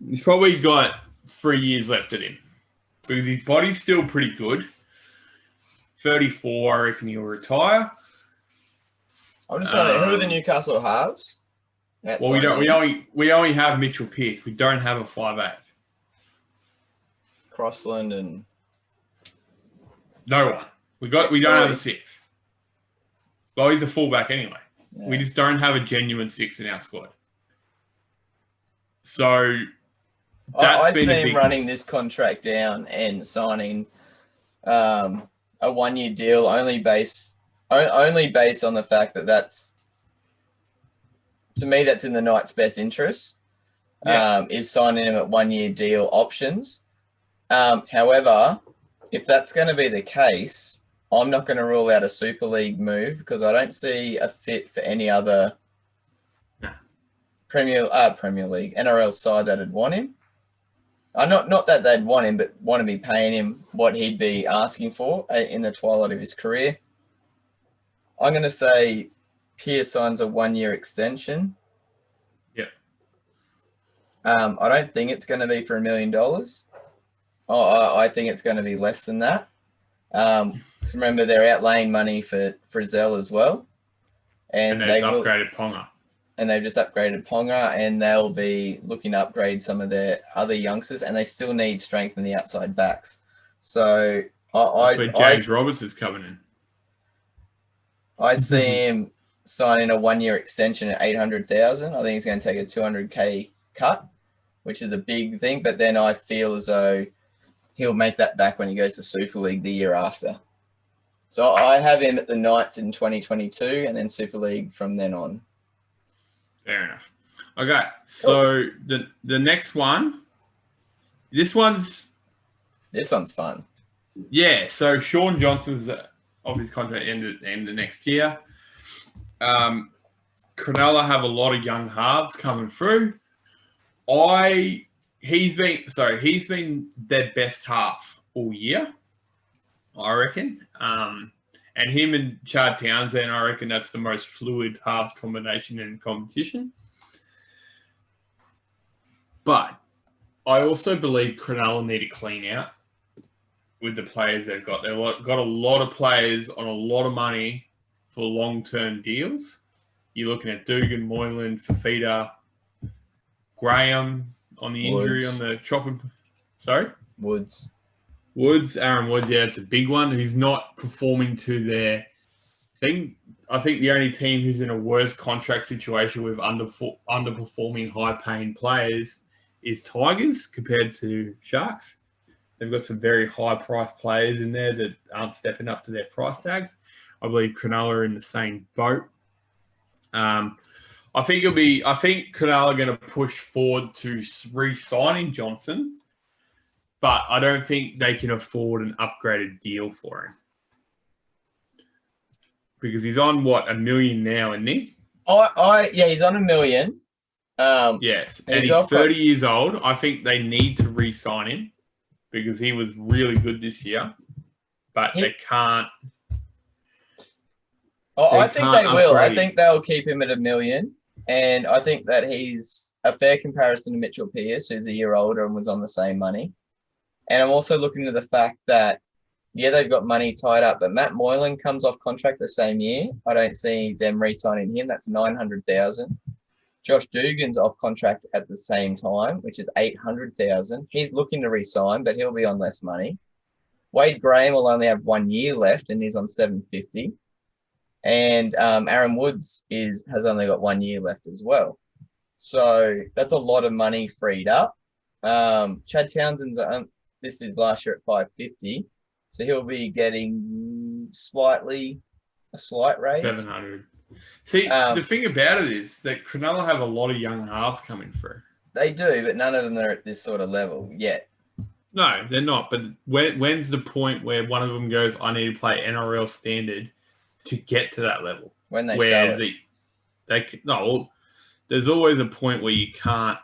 He's probably got 3 years left in him, because his body's still pretty good. 34, I reckon he'll retire. I'm just wondering, who are the Newcastle halves? Well, we only have Mitchell Pearce. We don't have a 5'8". Crossland and no one. We don't have a 6. Well, he's a fullback anyway. Yeah. We just don't have a genuine 6 in our squad. So I'd see him running this contract down and signing a 1 year deal only based on the fact that that's, to me, that's in the Knights' best interest. Is signing him at 1 year deal options. However, if that's going to be the case, I'm not going to rule out a Super League move because I don't see a fit for any other Premier League NRL side that'd want him. Not that they'd want him, but want to be paying him what he'd be asking for in the twilight of his career. I'm going to say Pearce signs a 1-year extension. Yeah. I don't think it's going to be for $1 million. I think it's going to be less than that. Remember, they're outlaying money for Frizzell as well. And they've upgraded Ponga. And they've just upgraded Ponga, and they'll be looking to upgrade some of their other youngsters, and they still need strength in the outside backs. So That's where James Roberts is coming in. I see him signing a 1-year extension at $800,000. I think he's going to take a $200K cut, which is a big thing. But then I feel as though he'll make that back when he goes to Super League the year after. So I have him at the Knights in 2022, and then Super League from then on. Fair enough. Okay, so the next one, this one's fun. Yeah, so Sean Johnson's of his contract end of next year. Cronulla have a lot of young halves coming through. He's been their best half all year, I reckon. And him and Chad Townsend, I reckon that's the most fluid halves combination in competition. But I also believe Cronulla need to clean out with the players they've got. They've got a lot of players on a lot of money for long-term deals. You're looking at Dugan, Moylan, Fafita, Graham on the injury on the chopping. Sorry? Woods, Aaron Woods, yeah, it's a big one. He's not performing to their thing. I think the only team who's in a worse contract situation with underperforming high-paying players is Tigers compared to Sharks. They've got some very high-priced players in there that aren't stepping up to their price tags. I believe Cronulla are in the same boat. I think Cronulla are going to push forward to re-signing Johnson, but I don't think they can afford an upgraded deal for him. Because he's on, $1 million now, isn't he? Yeah, he's on $1 million. Yes, and he's 30 years old. I think they need to re-sign him because he was really good this year, but they can't. I think they will. I think they'll keep him at $1 million, and I think that he's a fair comparison to Mitchell Pearce, who's a year older and was on the same money. And I'm also looking at the fact that, yeah, they've got money tied up, but Matt Moylan comes off contract the same year. I don't see them re-signing him. That's $900,000. Josh Dugan's off contract at the same time, which is $800,000. He's looking to re-sign, but he'll be on less money. Wade Graham will only have 1 year left, and he's on $750,000. And Aaron Woods has only got 1 year left as well. So that's a lot of money freed up. Chad Townsend's this is last year at $550,000, so he'll be getting a slight raise. $700,000. See, the thing about it is that Cronulla have a lot of young halves coming through. They do, but none of them are at this sort of level yet. No, they're not. But when's the point where one of them goes, I need to play NRL standard to get to that level? When they show it. There's always a point where you can't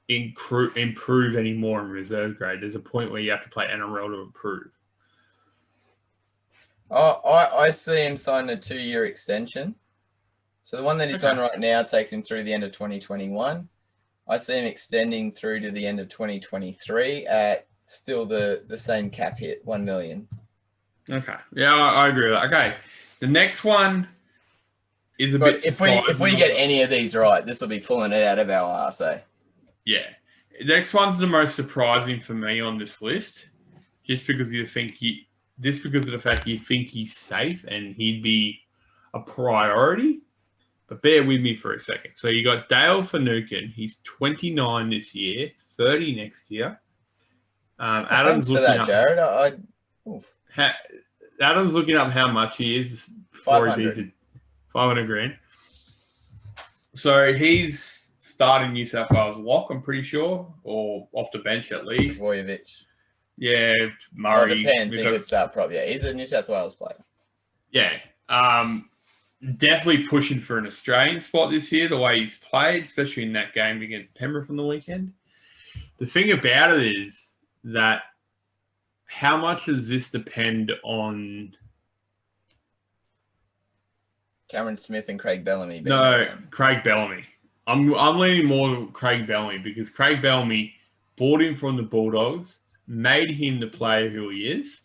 improve anymore in reserve grade. There's a point where you have to play NRL to improve. I see him sign a 2-year extension. So the one that he's on right now takes him through the end of 2021. I see him extending through to the end of 2023 at still the same cap hit, $1 million. Okay. Yeah, I agree with that. Okay. The next one is a bit surprising. If we get any of these right, this will be pulling it out of our arse, eh? Yeah. The next one's the most surprising for me on this list, just because of the fact you think he's safe and he'd be a priority. But bear with me for a second. So you got Dale Finucane. He's 29 this year, 30 next year. Adam's looking up. Jared. Adam's looking up how much he is before he beats it. $500,000. So he's starting New South Wales lock, I'm pretty sure, or off the bench at least. Vojovic. Yeah, Well, Murray. it depends. He could start probably. Yeah, he's a New South Wales player. Yeah. Definitely pushing for an Australian spot this year, the way he's played, especially in that game against Penrith on the weekend. The thing about it is that how much does this depend on Cameron Smith and Craig Bellamy? Craig Bellamy. I'm leaning more to Craig Bellamy because Craig Bellamy bought him from the Bulldogs, made him the player who he is.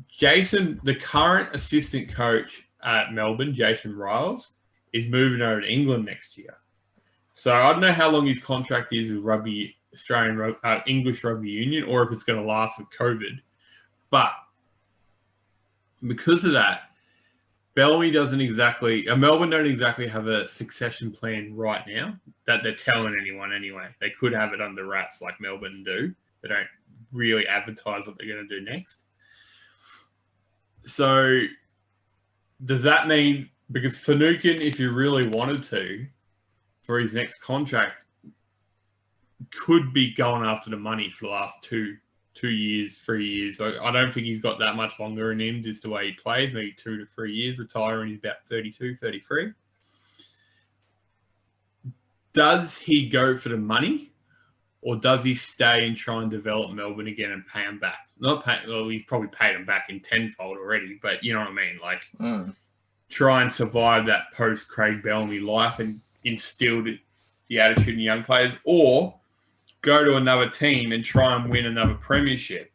Jason, the current assistant coach at Melbourne, Jason Riles, is moving over to England next year. So I don't know how long his contract is with English Rugby Union, or if it's going to last with COVID. But because of that, Melbourne don't exactly have a succession plan right now that they're telling anyone anyway. They could have it under wraps like Melbourne do. They don't really advertise what they're going to do next. So does that mean, because Finucane, if you really wanted to, for his next contract, could be going after the money for the last 2 years, 3 years. I don't think he's got that much longer in him, just the way he plays, maybe 2 to 3 years, retiring he's about 32, 33. Does he go for the money, or does he stay and try and develop Melbourne again and pay him back? He's probably paid him back in tenfold already, but you know what I mean? Like, try and survive that post-Craig Bellamy life and instill the attitude in young players, or go to another team and try and win another premiership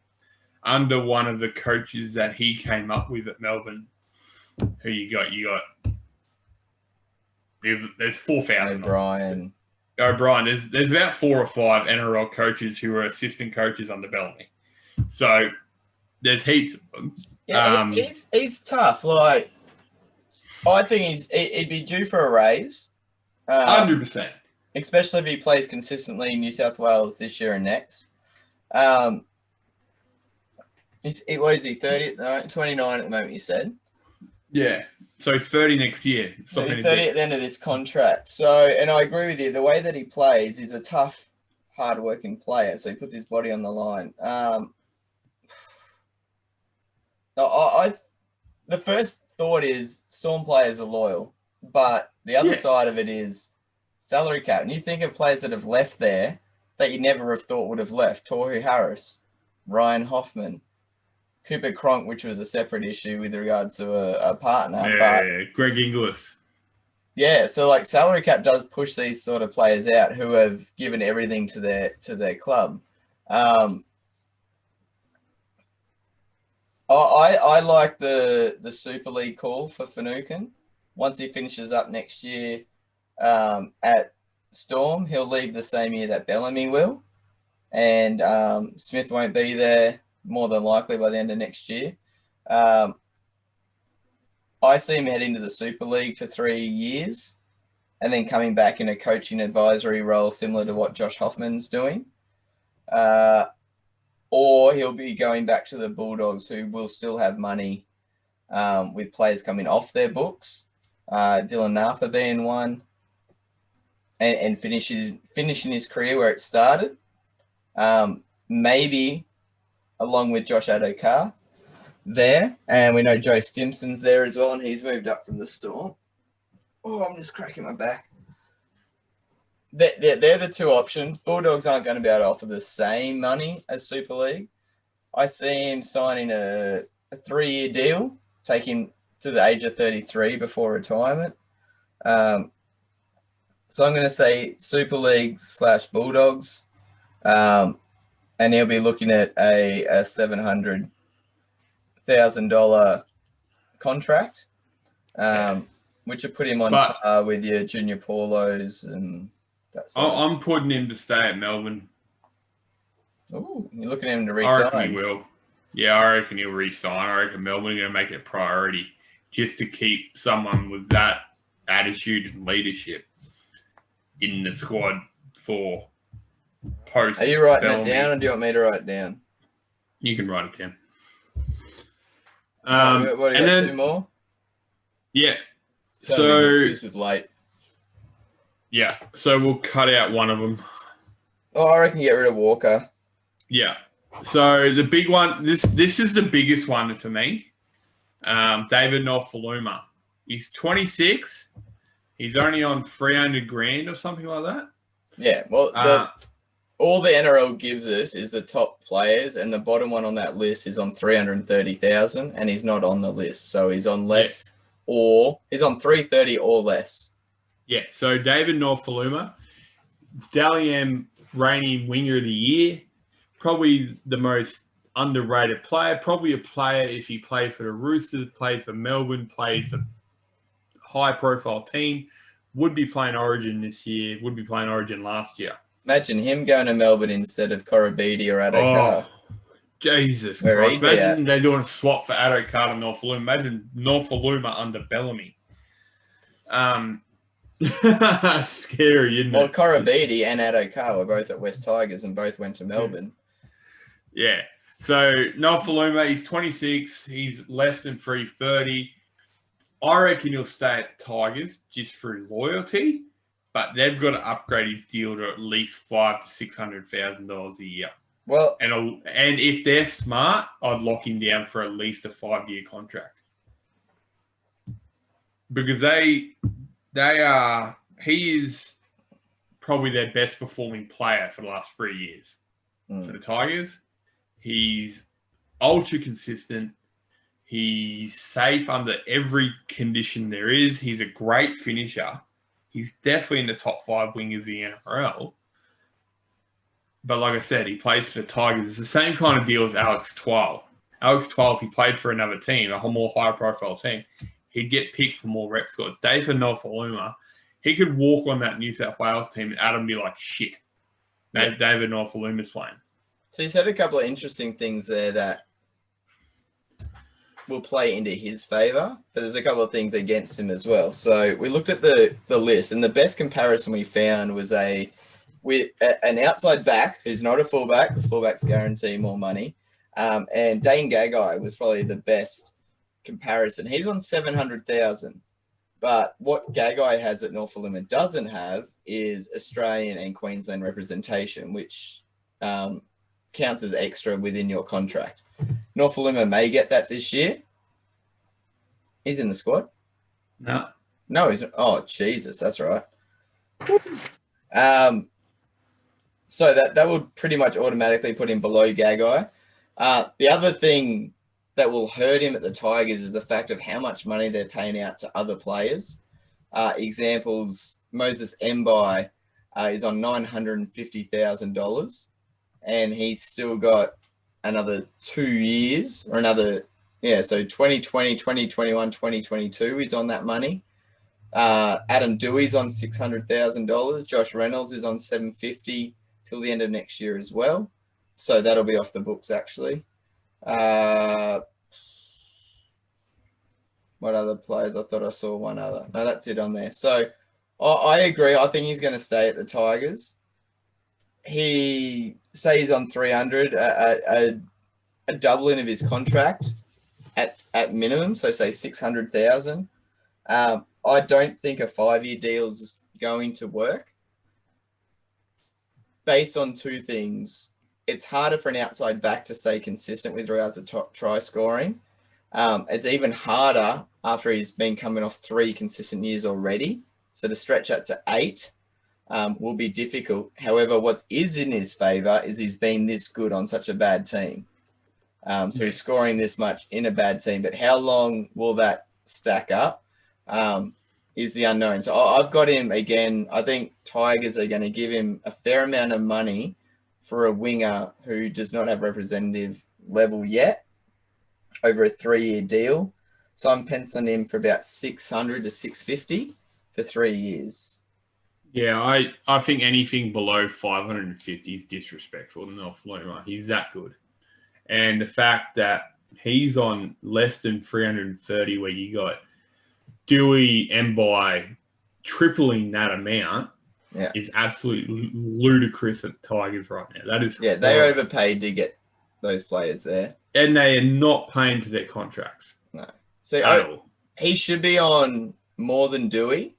under one of the coaches that he came up with at Melbourne. Who you got? There's 4,000. O'Brien. There's about 4 or 5 NRL coaches who are assistant coaches under Bellamy. So there's heaps of them. Yeah, he's tough. Like, I think he'd be due for a raise. 100%. Especially if he plays consistently in New South Wales this year and next. What is he, 30? No, 29 at the moment, you said? Yeah. So he's 30 next year. So he's 30 at the end of this contract. So, and I agree with you, the way that he plays, he's a tough, hard-working player, so he puts his body on the line. The first thought is Storm players are loyal, but the other side of it is salary cap. And you think of players that have left there that you never have thought would have left. Tohu Harris, Ryan Hoffman, Cooper Cronk, which was a separate issue with regards to a partner. Greg Inglis. Yeah, so like salary cap does push these sort of players out who have given everything to their club. I like the Super League call for Finucane. Once he finishes up next year at Storm, he'll leave the same year that Bellamy will. And Smith won't be there more than likely by the end of next year. I see him heading to the Super League for 3 years and then coming back in a coaching advisory role similar to what Josh Hoffman's doing. Or he'll be going back to the Bulldogs, who will still have money with players coming off their books. Dylan Napa being one, and finishing his career where it started. Maybe along with Josh Addo-Carr there. And we know Joe Stimson's there as well, and he's moved up from the Storm. Oh, I'm just cracking my back. They're the two options. Bulldogs aren't going to be able to offer the same money as Super League. I see him signing a 3-year deal, take him to the age of 33 before retirement. So I'm going to say Super League / Bulldogs. And he'll be looking at a $700,000 contract, which will put him on par with your Junior Paulos and that sort of. I'm putting him to stay at Melbourne. Oh, you're looking at him to re-sign. I reckon he will. Yeah, I reckon he'll re-sign. I reckon Melbourne are going to make it a priority just to keep someone with that attitude and leadership in the squad for post. Are you writing that down, or do you want me to write it down? You can write it down. What do you got, 2 more? Yeah. So this is late. Yeah. So we'll cut out one of them. Oh, I reckon get rid of Walker. Yeah. So the big one, this is the biggest one for me. David Norfoluma. He's 26. He's only on 300 grand or something like that. Yeah, well, all the NRL gives us is the top players, and the bottom one on that list is on 330,000, and he's not on the list, so he's on less, or he's on 330 or less. Yeah. So David Norfoluma, Dally M reigning winger of the year, probably the most underrated player. Probably a player if he played for the Roosters, played for Melbourne, played for high-profile team, would be playing Origin this year. Would be playing Origin last year. Imagine him going to Melbourne instead of Korobidi or Addo-Carr. Oh, Jesus Where Christ. he'd be Imagine they're doing a swap for Addo-Carr and Norfoluma. Imagine Norfoluma under Bellamy. Scary, isn't Well, it? Korobidi and Addo-Carr were both at West Tigers and both went to Melbourne. Yeah. So Norfoluma, he's 26. He's less than 330. I reckon he'll stay at Tigers just through loyalty, but they've got to upgrade his deal to at least $500,000 to $600,000 a year. Well, and if they're smart, I'd lock him down for at least a 5-year contract because he is probably their best performing player for the last 3 years for the Tigers. He's ultra consistent. He's safe under every condition there is. He's a great finisher. He's definitely in the top 5 wingers of the NRL. But like I said, he plays for the Tigers. It's the same kind of deal as Alex Twal. Alex Twal, if he played for another team, a more high-profile team, he'd get picked for more rep scores. David Norfoluma, he could walk on that New South Wales team and Adam be like, shit, David Norfoluma's playing. So you said a couple of interesting things there that will play into his favour, but there's a couple of things against him as well. So we looked at the list, and the best comparison we found was an outside back who's not a fullback, because fullbacks guarantee more money, and Dane Gagai was probably the best comparison. He's on 700,000, but what Gagai has that Norfoluma doesn't have is Australian and Queensland representation, which counts as extra within your contract. Norfoluma may get that this year. He's in the squad. No, he's. Oh, Jesus, that's right. So that would pretty much automatically put him below Gagai. The other thing that will hurt him at the Tigers is the fact of how much money they're paying out to other players. Examples: Moses Mbai is on $950,000, and he's still got another 2 years or another, so 2020, 2021, 2022, he's on that money. Adam Dewey's on $600,000. Josh Reynolds is on $750,000 till the end of next year as well. So that'll be off the books, actually. What other players? I thought I saw one other. No, that's it on there. So I agree. I think he's going to stay at the Tigers. He's on 300, a doubling of his contract at minimum. So say 600,000. I don't think a 5-year deal is going to work based on two things. It's harder for an outside back to stay consistent with regards to try scoring. It's even harder after he's been coming off 3 consistent years already. So to stretch that to 8 will be difficult. However, what is in his favour is he's been this good on such a bad team. So he's scoring this much in a bad team. But how long will that stack up is the unknown. So I've got him again. I think Tigers are going to give him a fair amount of money for a winger who does not have representative level yet over a 3-year deal. So I'm penciling him for about 600 to 650 for 3 years. Yeah, I think anything below 550 is disrespectful to Norfoluma. He's that good. And the fact that he's on less than 330 where you got Dewey and by tripling that amount is absolutely ludicrous at the Tigers right now. That is they overpaid to get those players there. And they are not paying to their contracts. No. So he should be on more than Dewey,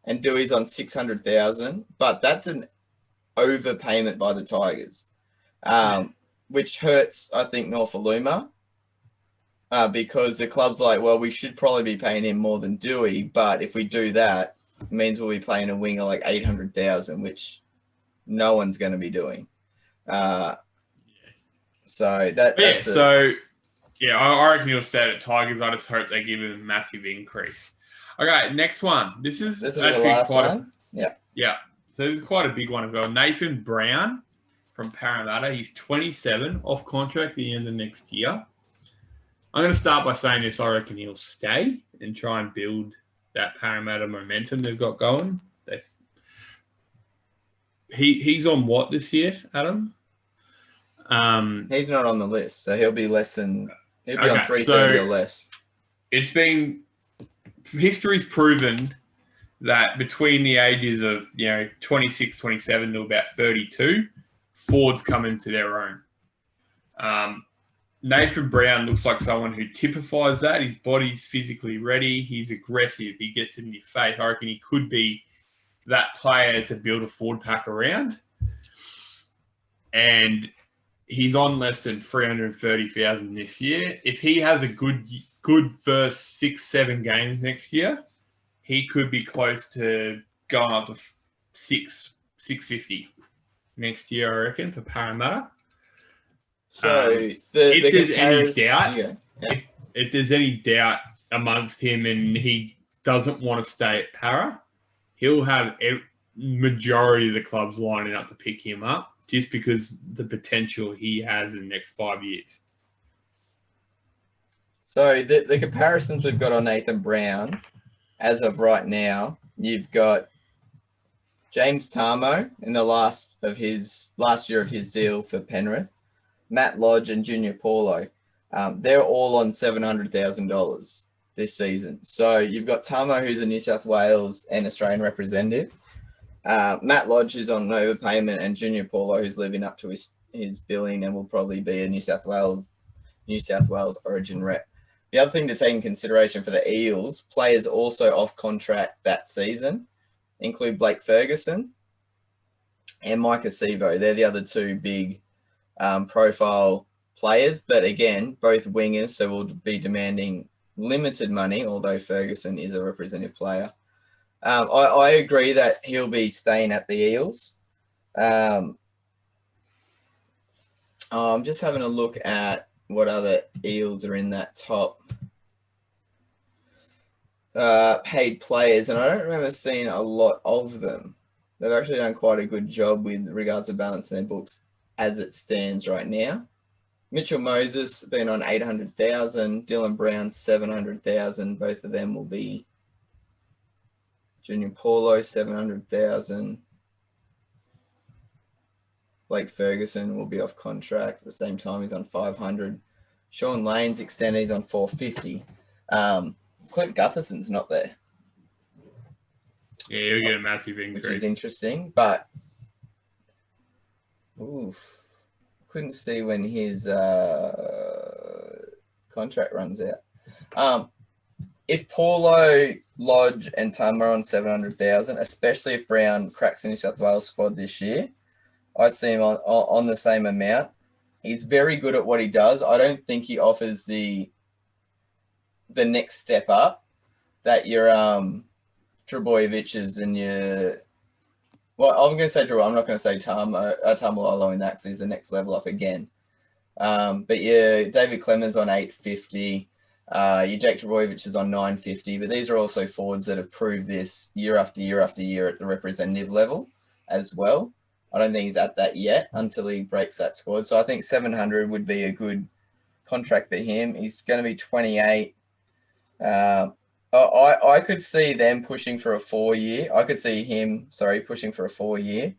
and Dewey's on 600,000, but that's an overpayment by the Tigers. which hurts, I think, Norfoluma. Because the club's like, well, we should probably be paying him more than Dewey, but if we do that, it means we'll be paying a winger like 800,000, which no one's going to be doing. So that's I reckon he'll stay at Tigers. I just hope they give him a massive increase. Okay, next one. This is the last one. Yeah. So this is quite a big one as well. Nathan Brown from Parramatta. He's 27, off contract at the end of next year. I'm going to start by saying this. I reckon he'll stay and try and build that Parramatta momentum they've got going. He's on what this year, Adam? He's not on the list, so he'll be less than. He'll be on 330 or less. It's been history's proven that between the ages of 26, 27 to about 32, forwards come into their own. Nathan Brown looks like someone who typifies that. His body's physically ready. He's aggressive. He gets in your face. I reckon he could be that player to build a forward pack around. And he's on less than 330,000 this year. If he has a good first 6-7 games next year, he could be close to going up to 650 next year, I reckon, for Parramatta. So if there's any doubt amongst him and he doesn't want to stay at Para, he'll have majority of the clubs lining up to pick him up just because the potential he has in the next 5 years. So the comparisons we've got on Nathan Brown, as of right now, you've got James Tarmo in the last year of his deal for Penrith, Matt Lodge and Junior Paulo. They're all on $700,000 this season. So you've got Tarmo, who's a New South Wales and Australian representative. Matt Lodge, who's on an overpayment, and Junior Paulo, who's living up to his billing and will probably be a New South Wales origin rep. The other thing to take in consideration for the Eels, players also off contract that season include Blake Ferguson and Micah Sivo. They're the other two big profile players, but again, both wingers, so we'll be demanding limited money, although Ferguson is a representative player. I agree that he'll be staying at the Eels. I'm just having a look at what other Eels are in that top paid players, and I don't remember seeing a lot of them. They've actually done quite a good job with regards to balancing their books as it stands right now. Mitchell Moses been on 800,000, Dylan Brown 700,000. Both of them will be. Junior Paulo 700,000. Blake Ferguson will be off contract at the same time. He's on 500. Sean Lane's extended. He's on 450. Clint Gutherson's not there. Yeah, he'll get a massive increase, which is interesting, but couldn't see when his contract runs out. If Paulo, Lodge, and Tum are on 700,000, especially if Brown cracks the New South Wales squad this year, I'd see him on the same amount. He's very good at what he does. I don't think he offers the next step up that your Trebojeviches and your... Well, I'm going to say Trebojevic. I'm not going to say Tamalolo in that because he's the next level up again. But yeah, David Clemens on 850. Your Jake Trebojevic is on 950. But these are also forwards that have proved this year after year after year at the representative level as well. I don't think he's at that yet until he breaks that squad. So I think 700 would be a good contract for him. He's going to be 28. I could see them pushing for a 4-year. I could see him, pushing for a 4-year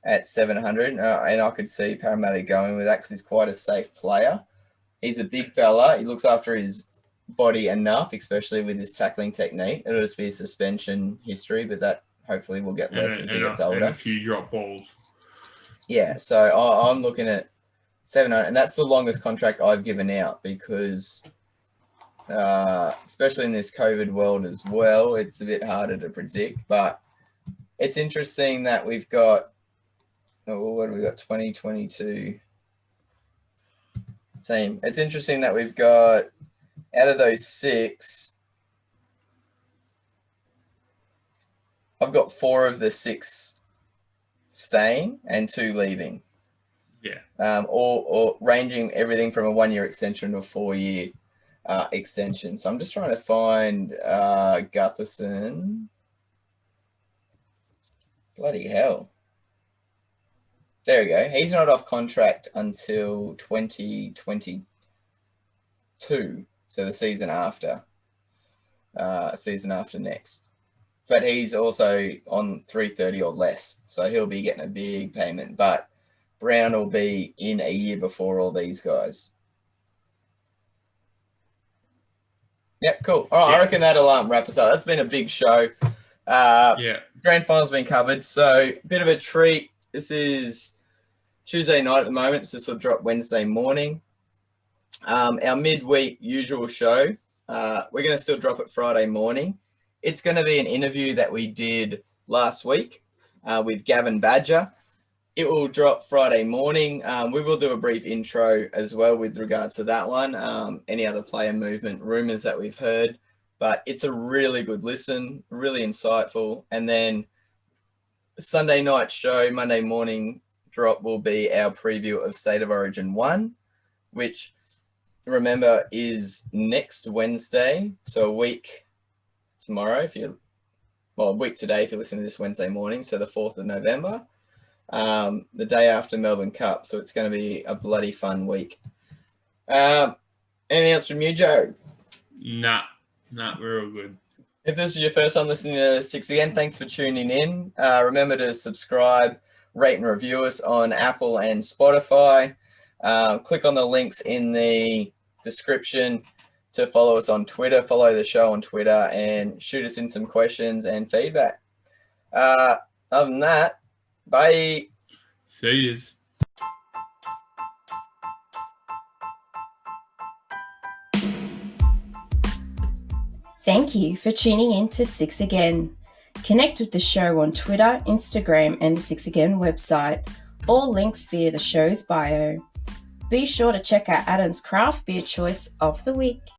at 700. And I could see Parramatta going with that because he's quite a safe player. He's a big fella. He looks after his body enough, especially with his tackling technique. It'll just be a suspension history, but that hopefully will get less as he gets older. And a few drop balls. Yeah, so I'm looking at 700, and that's the longest contract I've given out because... especially in this COVID world as well, it's a bit harder to predict, but it's interesting that we've got, what have we got, 2022. team. It's interesting that we've got, out of those 6, I've got 4 of the 6 staying and 2 leaving. Yeah. Or ranging everything from a 1-year extension to a 4-year extension. So I'm just trying to find Gutherson. Bloody hell. There we go. He's not off contract until 2022. So the season after. Season after next. But he's also on 330 or less. So he'll be getting a big payment. But Brown will be in a year before all these guys. Yep, cool. All right, Yeah. I reckon that'll wrap us up. That's been a big show. Yeah. Grand final's been covered, so bit of a treat. This is Tuesday night at the moment, so this will drop Wednesday morning. Our midweek usual show, we're going to still drop it Friday morning. It's going to be an interview that we did last week with Gavin Badger. It will drop Friday morning. We will do a brief intro as well with regards to that one. Any other player movement rumours that we've heard. But it's a really good listen, really insightful. And then Sunday night show, Monday morning drop will be our preview of State of Origin 1, which, remember, is next Wednesday. So a week tomorrow, a week today if you're listening to this Wednesday morning, so the 4th of November. The day after Melbourne Cup, so it's going to be a bloody fun week. Anything else from you, Joe? Nah, we're all good. If this is your first time listening to 6 Again, thanks for tuning in. Remember to subscribe, rate and review us on Apple and Spotify. Click on the links in the description to follow us on Twitter, follow the show on Twitter, and shoot us in some questions and feedback. Other than that, bye. See yous. Thank you for tuning in to 6 Again. Connect with the show on Twitter, Instagram, and the 6 Again website. All links via the show's bio. Be sure to check out Adam's craft beer choice of the week.